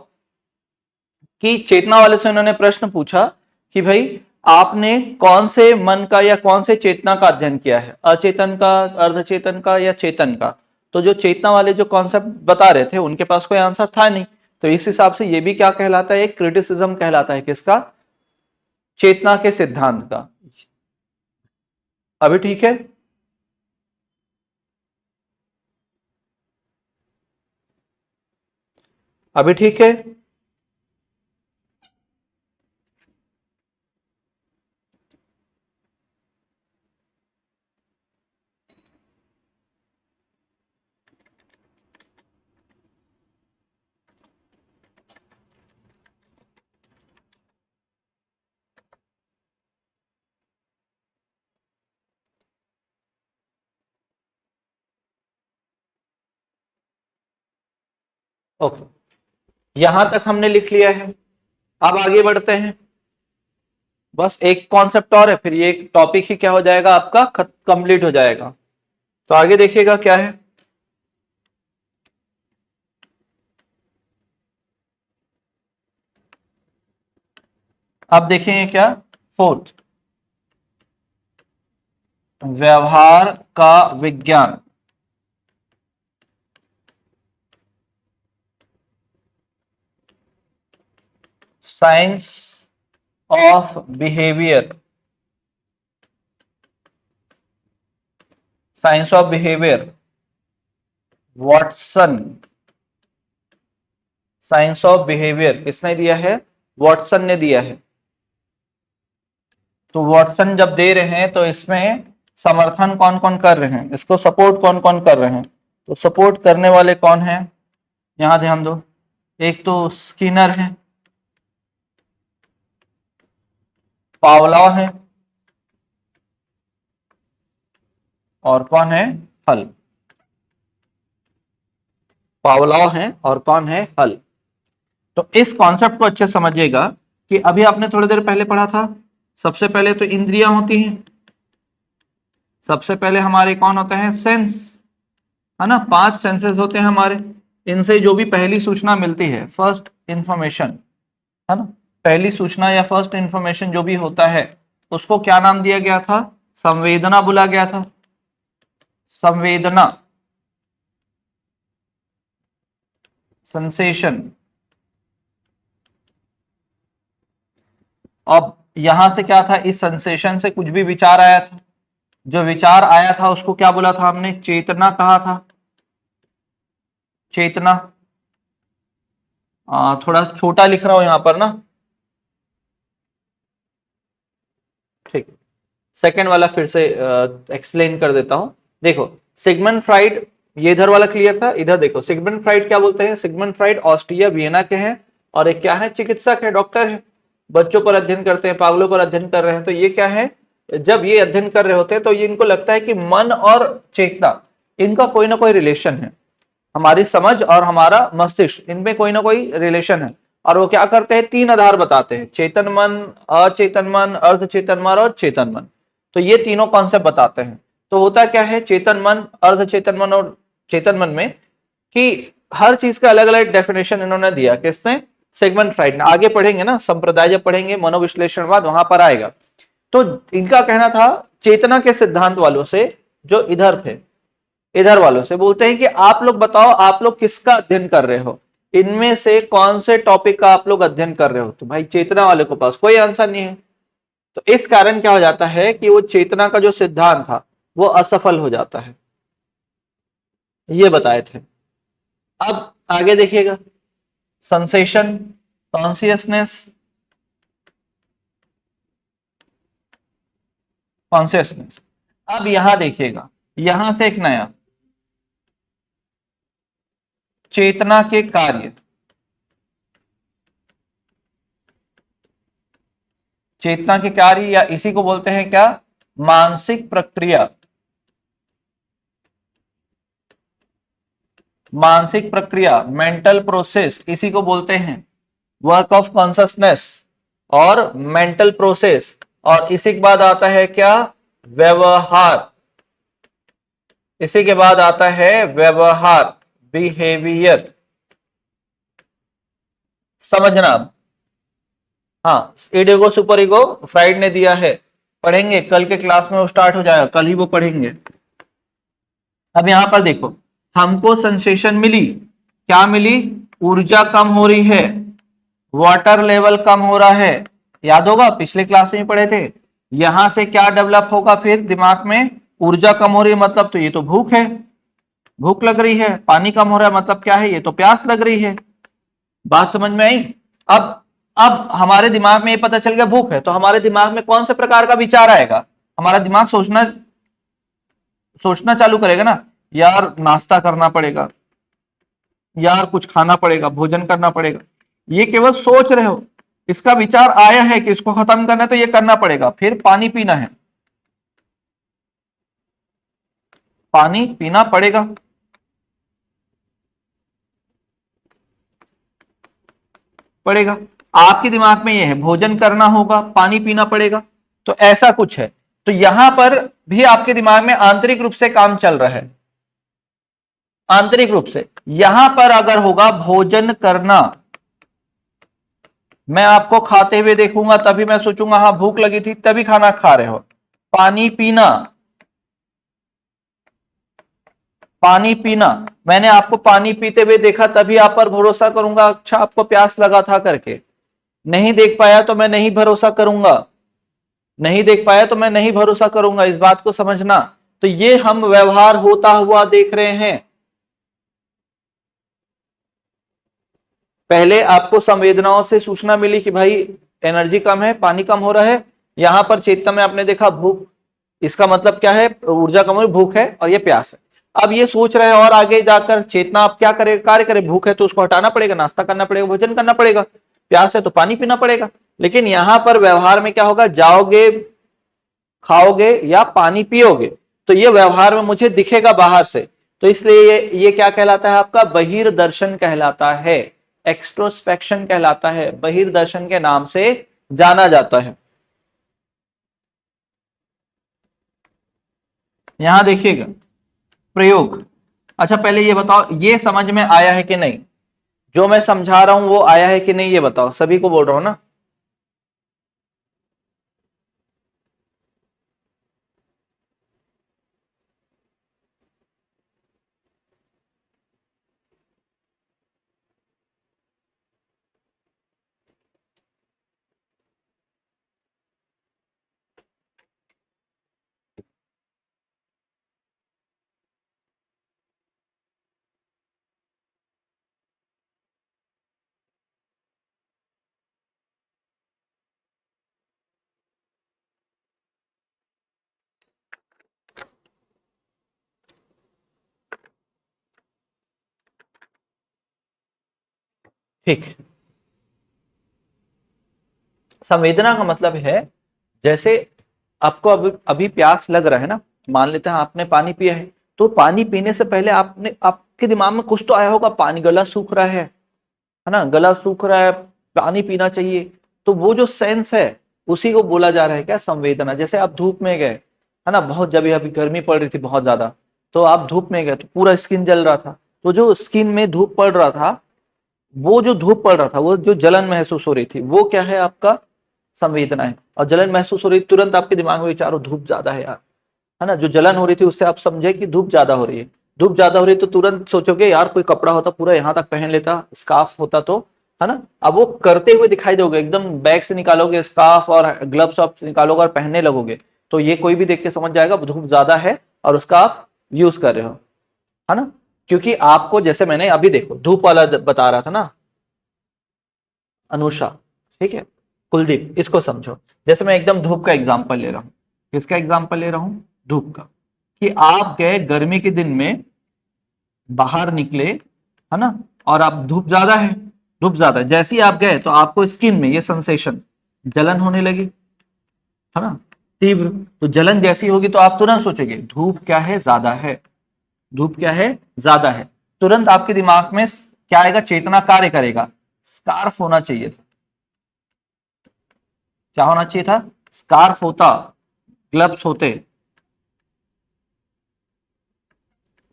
कि चेतना वाले से उन्होंने प्रश्न पूछा कि भाई आपने कौन से मन का या कौन से चेतना का अध्ययन किया है, अचेतन का, अर्धचेतन का या चेतन का। तो जो चेतना वाले जो कॉन्सेप्ट बता रहे थे उनके पास कोई आंसर था नहीं। तो इस हिसाब से ये भी क्या कहलाता है, एक क्रिटिसिज्म कहलाता है। किसका, चेतना के सिद्धांत का। अभी ठीक है। अभी ठीक है। ओके, यहां तक हमने लिख लिया है। अब आगे बढ़ते हैं, बस एक कॉन्सेप्ट और है, फिर ये टॉपिक ही क्या हो जाएगा आपका, कंप्लीट हो जाएगा। तो आगे देखिएगा क्या है। अब देखेंगे क्या, फोर्थ, व्यवहार का विज्ञान। Science of behaviour, science of behaviour, Watson. Science of behaviour किसने दिया है, वॉटसन ने दिया है। तो वॉटसन जब दे रहे हैं तो इसमें समर्थन कौन कौन कर रहे हैं, इसको सपोर्ट कौन कौन कर रहे हैं, तो सपोर्ट करने वाले कौन हैं, यहां ध्यान दो। एक तो स्किनर है, पावलॉव है, और कौन है, हल। पावलॉव है और कौन है, हल। तो इस कॉन्सेप्ट को अच्छे समझिएगा कि अभी आपने थोड़ी देर पहले पढ़ा था, सबसे पहले तो इंद्रियां होती हैं, सबसे पहले हमारे कौन होते हैं, सेंस, है ना, 5 सेंसेस होते हैं हमारे। इनसे जो भी पहली सूचना मिलती है, फर्स्ट इंफॉर्मेशन, है ना, पहली सूचना या फर्स्ट इंफॉर्मेशन जो भी होता है, उसको क्या नाम दिया गया था, संवेदना बोला गया था, संवेदना, सेंसेशन। अब यहां से क्या था, इस सेंसेशन से कुछ भी विचार आया था, जो विचार आया था उसको क्या बोला था हमने, चेतना कहा था, चेतना। थोड़ा छोटा लिख रहा हूं यहां पर ना, ठीक। सेकंड वाला फिर से एक्सप्लेन कर देता हूं। देखो, सिगमंड फ्राइड, ये इधर वाला क्लियर था, इधर देखो, सिगमंड फ्राइड क्या बोलते हैं, सिगमंड फ्राइड ऑस्ट्रिया वियना के हैं, और एक क्या है, चिकित्सक है, डॉक्टर है, बच्चों पर अध्ययन करते हैं, पागलों पर अध्ययन कर रहे हैं। तो ये क्या है, जब ये अध्ययन कर रहे होते हैं तो ये इनको लगता है कि मन और चेतना, इनका कोई ना कोई रिलेशन है, हमारी समझ और हमारा मस्तिष्क, इनमें कोई ना कोई रिलेशन है। और वो क्या करते हैं, 3 आधार बताते हैं, चेतन मन, अचेतन मन, अर्धचेतन मन और चेतन मन। तो ये तीनों कॉन्सेप्ट बताते हैं। तो होता क्या है, चेतन मन, अर्धचेतन मन और चेतन मन में, कि हर चीज का अलग अलग डेफिनेशन इन्होंने दिया, किसने, सिगमंड फ्राइड ने। आगे पढ़ेंगे ना, संप्रदाय जब पढ़ेंगे, मनोविश्लेषणवाद, वहां पर आएगा। तो इनका कहना था, चेतना के सिद्धांत वालों से, जो इधर थे, इधर वालों से बोलते हैं कि आप लोग बताओ, आप लोग किसका अध्ययन कर रहे हो, इनमें से कौन से टॉपिक का आप लोग अध्ययन कर रहे हो। तो भाई चेतना वाले के पास कोई आंसर नहीं है। तो इस कारण क्या हो जाता है कि वो चेतना का जो सिद्धांत था वो असफल हो जाता है, ये बताए थे। अब आगे देखिएगा, सेंसेशन, कॉन्सियसनेस, कॉन्सियसनेस। अब यहां देखिएगा, यहां से एक नया, चेतना के कार्य, चेतना के कार्य, या इसी को बोलते हैं क्या, मानसिक प्रक्रिया, मानसिक प्रक्रिया, मेंटल प्रोसेस, इसी को बोलते हैं वर्क ऑफ कॉन्सियसनेस और मेंटल प्रोसेस। और इसी के बाद आता है क्या, व्यवहार, इसी के बाद आता है व्यवहार, बिहेवियर, समझना। हाँ, ईडीगो सुपर ईगो फ्राइड ने दिया है, पढ़ेंगे कल के क्लास में, वो स्टार्ट हो जाएगा, कल ही वो पढ़ेंगे। अब यहां पर देखो, हमको सेंसेशन मिली, क्या मिली, ऊर्जा कम हो रही है, वाटर लेवल कम हो रहा है, याद होगा पिछले क्लास में पढ़े थे। यहां से क्या डेवलप होगा फिर दिमाग में, ऊर्जा कम हो रही है मतलब तो ये तो भूख है, भूख लग रही है, पानी कम हो रहा है मतलब क्या है, ये तो प्यास लग रही है। बात समझ में आई। अब अब हमारे दिमाग में ये पता चल गया भूख है, तो हमारे दिमाग में कौन से प्रकार का विचार आएगा, हमारा दिमाग सोचना सोचना चालू करेगा ना, यार नाश्ता करना पड़ेगा, यार कुछ खाना पड़ेगा, भोजन करना पड़ेगा। ये केवल सोच रहे हो, इसका विचार आया है कि इसको खत्म करना है तो ये करना पड़ेगा। फिर पानी पीना है, पानी पीना पड़ेगा, पड़ेगा। आपके दिमाग में ये है भोजन करना होगा, पानी पीना पड़ेगा, तो ऐसा कुछ है। तो यहां पर भी आपके दिमाग में आंतरिक रूप से काम चल रहा है, आंतरिक रूप से। यहां पर अगर होगा भोजन करना, मैं आपको खाते हुए देखूंगा तभी मैं सोचूंगा हाँ भूख लगी थी, तभी खाना खा रहे हो। पानी पीना, पानी पीना, मैंने आपको पानी पीते हुए देखा तभी आप पर भरोसा करूंगा, अच्छा आपको प्यास लगा था करके। नहीं देख पाया तो मैं नहीं भरोसा करूंगा, नहीं देख पाया तो मैं नहीं भरोसा करूंगा, इस बात को समझना। तो ये हम व्यवहार होता हुआ देख रहे हैं। पहले आपको संवेदनाओं से सूचना मिली कि भाई एनर्जी कम है, पानी कम हो रहा है। यहां पर चेतना में आपने देखा भूख, इसका मतलब क्या है, ऊर्जा कम हो रही, भूख है और ये प्यास है। अब ये सोच रहे हैं और आगे जाकर चेतना आप क्या करे, कार्य करे, भूख है तो उसको हटाना पड़ेगा, नाश्ता करना पड़ेगा, भोजन करना पड़ेगा, प्यास है तो पानी पीना पड़ेगा। लेकिन यहां पर व्यवहार में क्या होगा, जाओगे, खाओगे या पानी पियोगे, तो ये व्यवहार में मुझे दिखेगा बाहर से। तो इसलिए ये क्या कहलाता है, आपका बहिर्दर्शन कहलाता है, एक्सट्रोस्पेक्शन कहलाता है, बहिर्दर्शन के नाम से जाना जाता है। यहां देखिएगा प्रयोग। अच्छा पहले ये बताओ, ये समझ में आया है कि नहीं, जो मैं समझा रहा हूं वो आया है कि नहीं, ये बताओ, सभी को बोल रहा हूं ना। ठीक, संवेदना का मतलब है, जैसे आपको अभी अभी प्यास लग रहा है ना, मान लेते हैं आपने पानी पिया है, तो पानी पीने से पहले आपने, आपके दिमाग में कुछ तो आया होगा, पानी, गला सूख रहा है ना, गला सूख रहा है, पानी पीना चाहिए। तो वो जो सेंस है उसी को बोला जा रहा है क्या, संवेदना। जैसे आप धूप में गए है ना, बहुत, जब अभी गर्मी पड़ रही थी बहुत ज्यादा, तो आप धूप में गए तो पूरा स्किन जल रहा था, तो जो स्किन में धूप पड़ रहा था, वो जो धूप पड़ रहा था, वो जो जलन महसूस हो रही थी, वो क्या है, आपका संवेदना है। और जलन महसूस हो रही, तुरंत आपके दिमाग में विचारो धूप ज्यादा है यार, है ना, जो जलन हो रही थी उससे आप समझे कि धूप ज्यादा हो रही है। धूप ज्यादा हो रही है तो तुरंत सोचोगे यार कोई कपड़ा होता पूरा यहाँ तक पहन लेता, स्कार्फ होता तो, है ना। अब वो करते हुए दिखाई दोगे, एकदम बैग से निकालोगे स्कार्फ और ग्लव्स आप निकालोगे और पहनने लगोगे, तो ये कोई भी देख के समझ जाएगा धूप ज्यादा है और उसका आप यूज कर रहे हो, है ना। क्योंकि आपको, जैसे मैंने अभी देखो धूप वाला बता रहा था ना, अनुषा, ठीक है, कुलदीप, इसको समझो। जैसे मैं एकदम धूप का एग्जांपल ले रहा हूं, किसका एग्जांपल ले रहा हूं, धूप का। कि आप गए गर्मी के दिन में, बाहर निकले, है ना, और आप, धूप ज्यादा है, धूप ज्यादा है, जैसे ही आप गए तो आपको स्किन में ये सेंसेशन, जलन होने लगी, है ना, तीव्र। तो जलन जैसी होगी तो आप तुरंत सोचेंगे धूप क्या है, ज्यादा है, धूप क्या है, ज्यादा है। तुरंत आपके दिमाग में क्या आएगा, चेतना कार्य करेगा, स्कार्फ होना चाहिए था, क्या होना चाहिए था, स्कार्फ होता, ग्लव्स होते,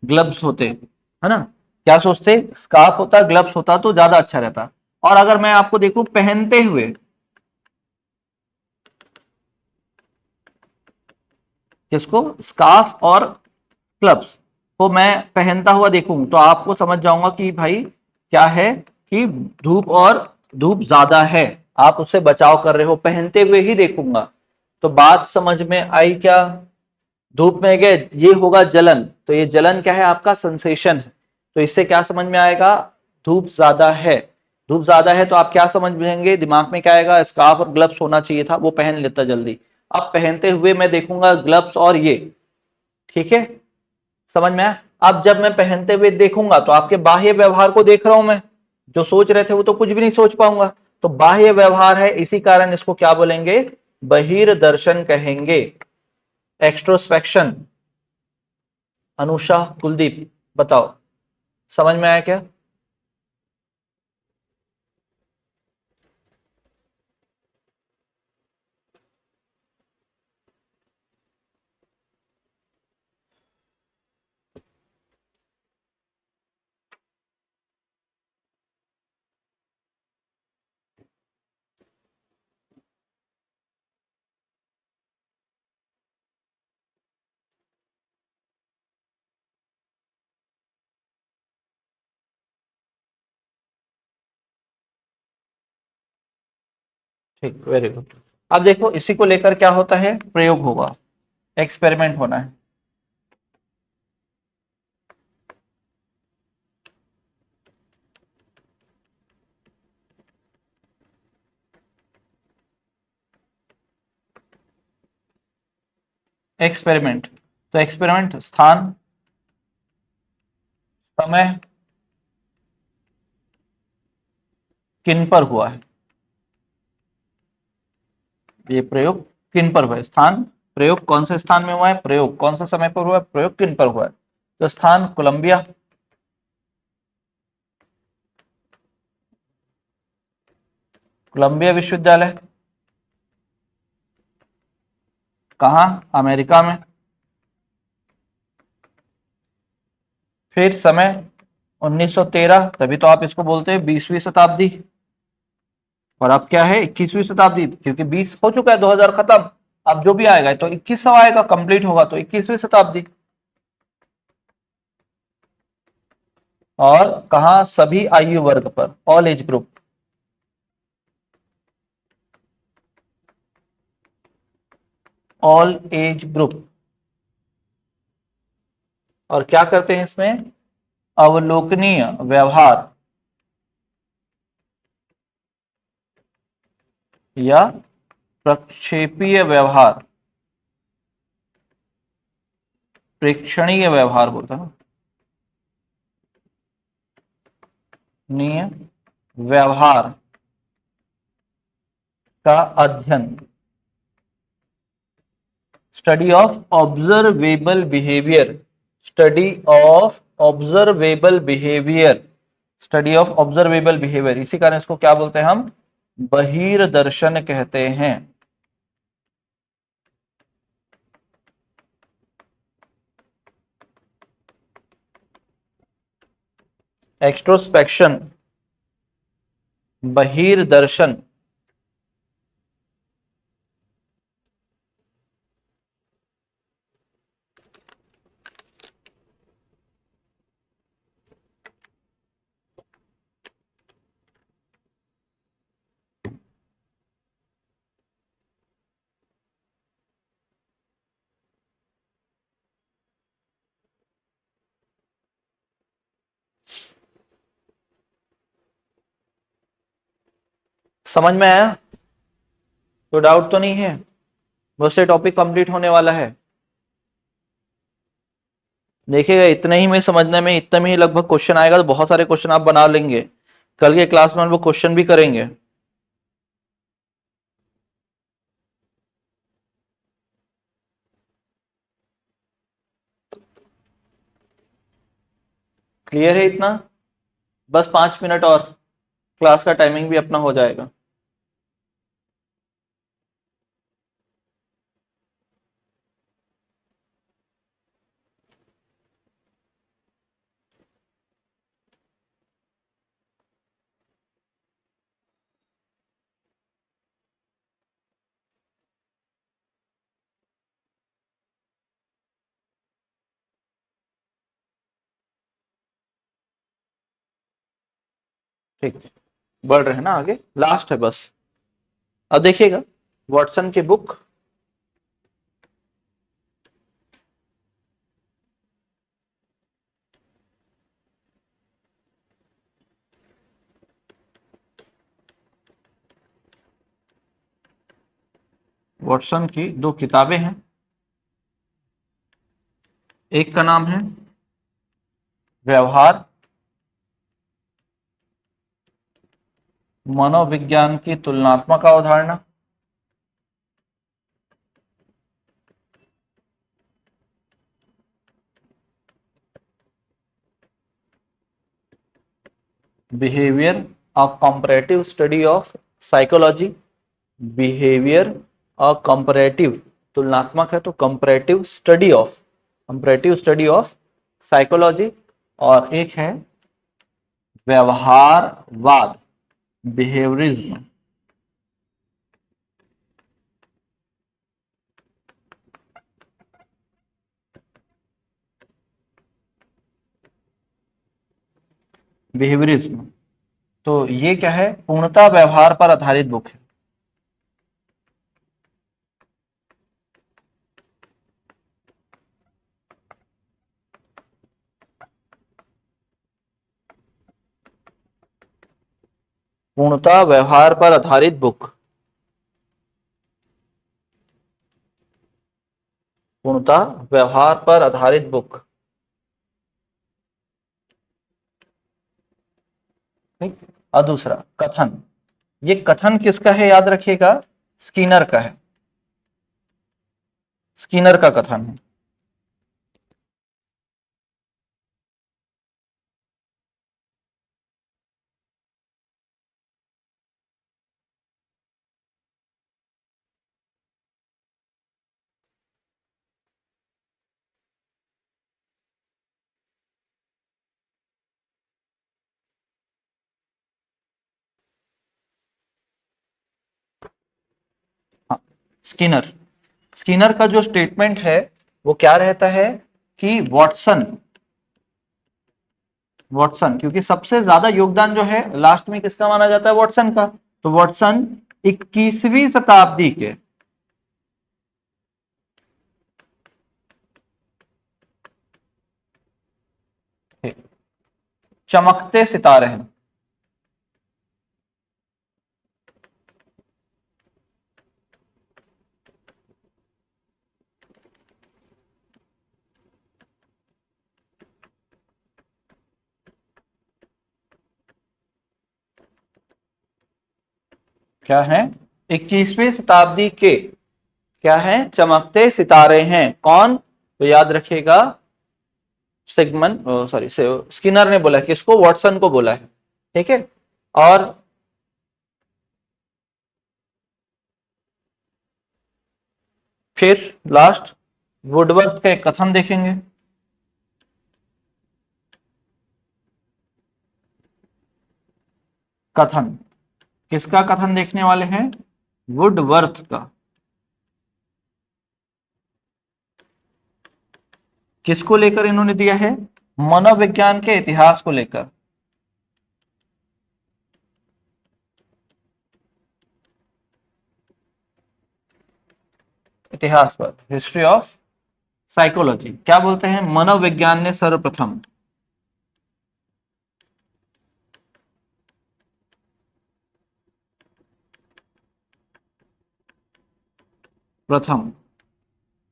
ग्लव्स होते, है ना। क्या सोचते, स्कार्फ होता, ग्लव्स होता तो ज्यादा अच्छा रहता। और अगर मैं आपको देखूं पहनते हुए, किसको, स्कार्फ और ग्लव्स को मैं पहनता हुआ देखूं, तो आपको समझ जाऊंगा कि भाई क्या है, कि धूप, और धूप ज्यादा है, आप उससे बचाव कर रहे हो, पहनते हुए ही देखूंगा। तो बात समझ में आई क्या। धूप में गए, ये होगा जलन, तो ये जलन क्या है, आपका सेंसेशन है। तो इससे क्या समझ में आएगा, धूप ज्यादा है। धूप ज्यादा है तो आप क्या समझ लेंगे, दिमाग में क्या आएगा, स्कार्फ और ग्लव्स होना चाहिए था, वो पहन लेता जल्दी। अब पहनते हुए मैं देखूंगा ग्लव्स और ये, ठीक है, समझ में आया। अब जब मैं पहनते हुए देखूंगा तो आपके बाह्य व्यवहार को देख रहा हूं मैं, जो सोच रहे थे वो तो कुछ भी नहीं सोच पाऊंगा। तो बाह्य व्यवहार है, इसी कारण इसको क्या बोलेंगे, बहिर्दर्शन कहेंगे, एक्सट्रोस्पेक्शन। अनुषा, कुलदीप, बताओ, समझ में आया क्या। ठीक, वेरी गुड। अब देखो इसी को लेकर क्या होता है, प्रयोग होगा, एक्सपेरिमेंट होना है। एक्सपेरिमेंट, तो एक्सपेरिमेंट स्थान, समय, किन पर हुआ है, ये प्रयोग किन पर हुआ है, स्थान, प्रयोग कौन से स्थान में हुआ है, प्रयोग कौन से समय पर हुआ है, प्रयोग किन पर हुआ है। तो स्थान कोलंबिया, कोलंबिया विश्वविद्यालय। कहाँ, अमेरिका में। फिर समय 1913, तभी तो आप इसको बोलते हैं 20वीं शताब्दी। और अब क्या है, 21वीं शताब्दी, क्योंकि 20 हो चुका है, 2000 खत्म। अब जो भी आएगा तो 2100 आएगा, कंप्लीट होगा तो 21वीं शताब्दी। और कहा, सभी आयु वर्ग पर, all age group. All age group. और क्या करते हैं इसमें, अवलोकनीय व्यवहार या प्रक्षेपीय व्यवहार, प्रेक्षणीय व्यवहार बोलते हैं, नीय व्यवहार का अध्ययन, study of observable behaviour, study of observable behaviour, study of observable behaviour. इसी कारण इसको क्या बोलते हैं हम, बहिर्दर्शन कहते हैं। एक्सट्रोस्पेक्शन, बहिर्दर्शन। समझ में आया, तो डाउट तो नहीं है, बस ये टॉपिक कंप्लीट होने वाला है। देखिएगा इतने ही में समझने में, इतने में ही लगभग क्वेश्चन आएगा, तो बहुत सारे क्वेश्चन आप बना लेंगे। कल के क्लास में हम लोग क्वेश्चन भी करेंगे। क्लियर है इतना, बस 5 मिनट और, क्लास का टाइमिंग भी अपना हो जाएगा। ठीक, बढ़ रहे हैं ना आगे, लास्ट है बस। अब देखिएगा वॉटसन की बुक, वॉटसन की 2 किताबें हैं। एक का नाम है व्यवहार, मनोविज्ञान की तुलनात्मक अवधारणा। Behaviour, a comparative study of psychology. Behaviour, a comparative, तुलनात्मक है तो comparative study of, comparative study of psychology. और एक है व्यवहारवाद, बिहेवियरिज्म। बिहेवियरिज्म, तो ये क्या है, पूर्णतः व्यवहार पर आधारित बुक है। पूर्णतः व्यवहार पर आधारित बुक, पूर्णतः व्यवहार पर आधारित बुक। ठीक। और दूसरा कथन, ये कथन किसका है याद रखिएगा, स्किनर का है, स्किनर का कथन है। हाँ, स्किनर, स्किनर का जो स्टेटमेंट है वो क्या रहता है कि वॉटसन, वॉटसन, क्योंकि सबसे ज्यादा योगदान जो है लास्ट में किसका माना जाता है, वॉटसन का। तो वॉटसन 21वीं शताब्दी के चमकते सितारे हैं। क्या है, 21वीं शताब्दी के क्या है, चमकते सितारे हैं। कौन, तो याद रखिएगा सिगमन सॉरी स्किनर ने बोला है, किसको, वॉटसन को बोला है। ठीक है। और फिर लास्ट वुडवर्थ का एक कथन देखेंगे। कथन, किसका कथन देखने वाले हैं, वुडवर्थ का। किसको लेकर इन्होंने दिया है, मनोविज्ञान के इतिहास को लेकर। इतिहास पर, हिस्ट्री ऑफ साइकोलॉजी। क्या बोलते हैं, मनोविज्ञान ने सर्वप्रथम प्रथम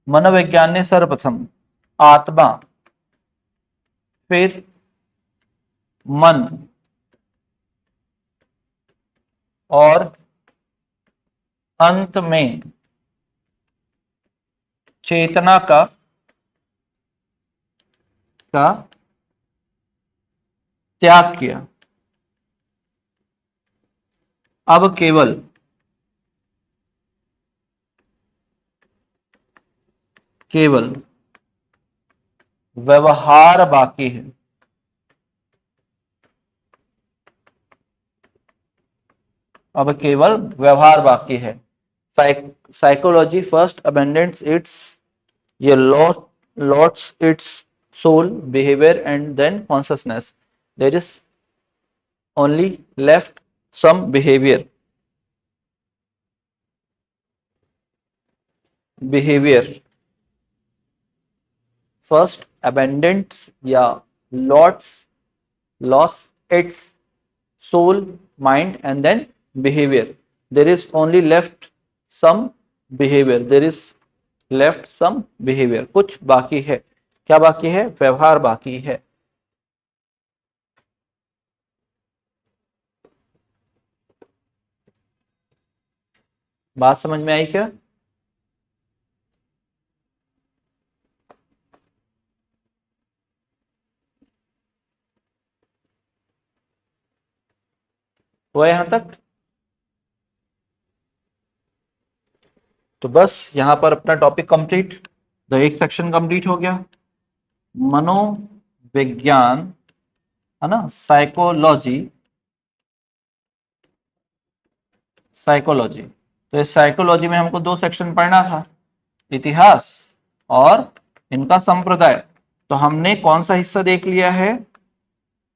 मनोविज्ञान ने सर्वप्रथम आत्मा, फिर मन और अंत में चेतना का त्याग किया। अब केवल व्यवहार बाकी है। अब केवल व्यवहार बाकी है। साइकोलॉजी फर्स्ट अबेंडेंस इट्स, ये लॉट्स its soul, behaviour and then consciousness. There is only left some behaviour, first abandons या loss its soul, mind, and then behavior. There is only left some behavior. There is left some behavior. कुछ बाकी है। क्या बाकी है, व्यवहार बाकी है। बात समझ में आई क्या? हुआ यहां तक? तो बस यहां पर अपना टॉपिक कंप्लीट, तो एक सेक्शन कंप्लीट हो गया, मनोविज्ञान, है ना, साइकोलॉजी, साइकोलॉजी। तो इस साइकोलॉजी में हमको दो सेक्शन पढ़ना था, इतिहास और इनका संप्रदाय। तो हमने कौन सा हिस्सा देख लिया है,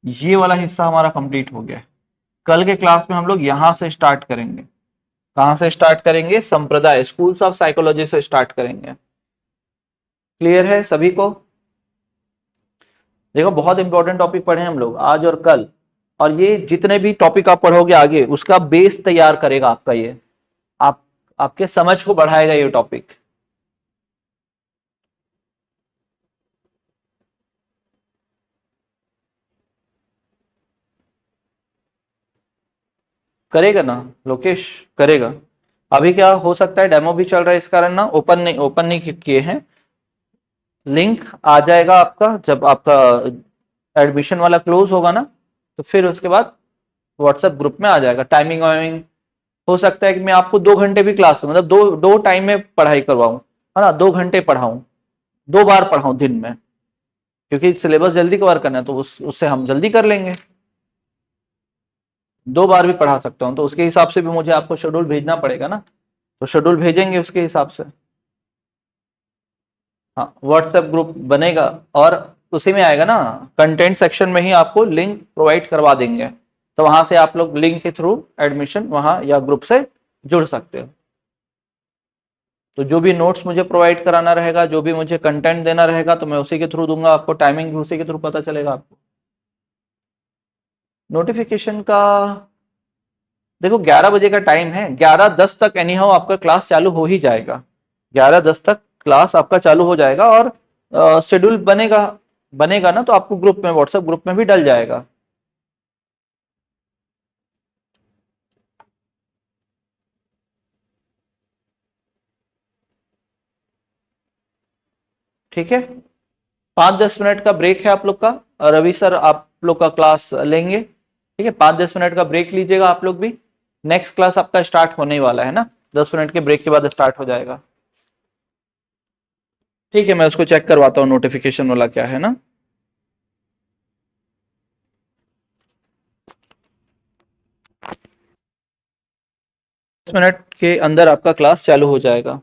ये वाला हिस्सा हमारा कंप्लीट हो गया है। कल के क्लास में हम लोग यहां से स्टार्ट करेंगे। कहां से स्टार्ट करेंगे, संप्रदाय, स्कूल्स ऑफ साइकोलॉजी से स्टार्ट करेंगे। क्लियर है सभी को? देखो बहुत इंपॉर्टेंट टॉपिक पढ़े हम लोग आज और कल। और ये जितने भी टॉपिक आप पढ़ोगे आगे उसका बेस तैयार करेगा आपका ये, आप आपके समझ को बढ़ाएगा ये टॉपिक। करेगा ना लोकेश, करेगा। अभी क्या हो सकता है, डेमो भी चल रहा है इस कारण ना ओपन नहीं किए हैं। लिंक आ जाएगा आपका जब आपका एडमिशन वाला क्लोज होगा ना, तो फिर उसके बाद व्हाट्सएप ग्रुप में आ जाएगा। टाइमिंग वाइमिंग हो सकता है कि मैं आपको 2 घंटे भी क्लास लूँ, मतलब दो दो टाइम में पढ़ाई करवाऊँ, है ना, 2 घंटे पढ़ाऊँ, 2 बार पढ़ाऊँ दिन में, क्योंकि सिलेबस जल्दी कवर करना है तो उससे हम जल्दी कर लेंगे। 2 बार भी पढ़ा सकता हूँ, तो उसके हिसाब से भी मुझे आपको शेड्यूल भेजना पड़ेगा ना, तो शेड्यूल भेजेंगे उसके हिसाब से। हाँ, व्हाट्सएप ग्रुप बनेगा और उसी में आएगा ना, कंटेंट सेक्शन में ही आपको लिंक प्रोवाइड करवा देंगे, तो वहां से आप लोग लिंक के थ्रू एडमिशन वहां या ग्रुप से जुड़ सकते हो। तो जो भी नोट्स मुझे प्रोवाइड कराना रहेगा, जो भी मुझे कंटेंट देना रहेगा, तो मैं उसी के थ्रू दूंगा आपको, टाइमिंग भी उसी के थ्रू पता चलेगा आपको। नोटिफिकेशन का देखो 11 बजे का टाइम है, 11:10 तक एनी हाउ आपका क्लास चालू हो ही जाएगा, 11:10 तक क्लास आपका चालू हो जाएगा। और शेड्यूल बनेगा बनेगा ना, तो आपको ग्रुप में, व्हाट्सएप ग्रुप में भी डल जाएगा। ठीक है, 5-10 मिनट का ब्रेक है आप लोग का। रवि सर आप लोग का क्लास लेंगे, ठीक है, 5-10 मिनट का ब्रेक लीजिएगा आप लोग भी। नेक्स्ट क्लास आपका स्टार्ट होने वाला है ना, 10 मिनट के ब्रेक के बाद स्टार्ट हो जाएगा। ठीक है, मैं उसको चेक करवाता हूँ नोटिफिकेशन वाला क्या है ना। 10 मिनट के अंदर आपका क्लास चालू हो जाएगा।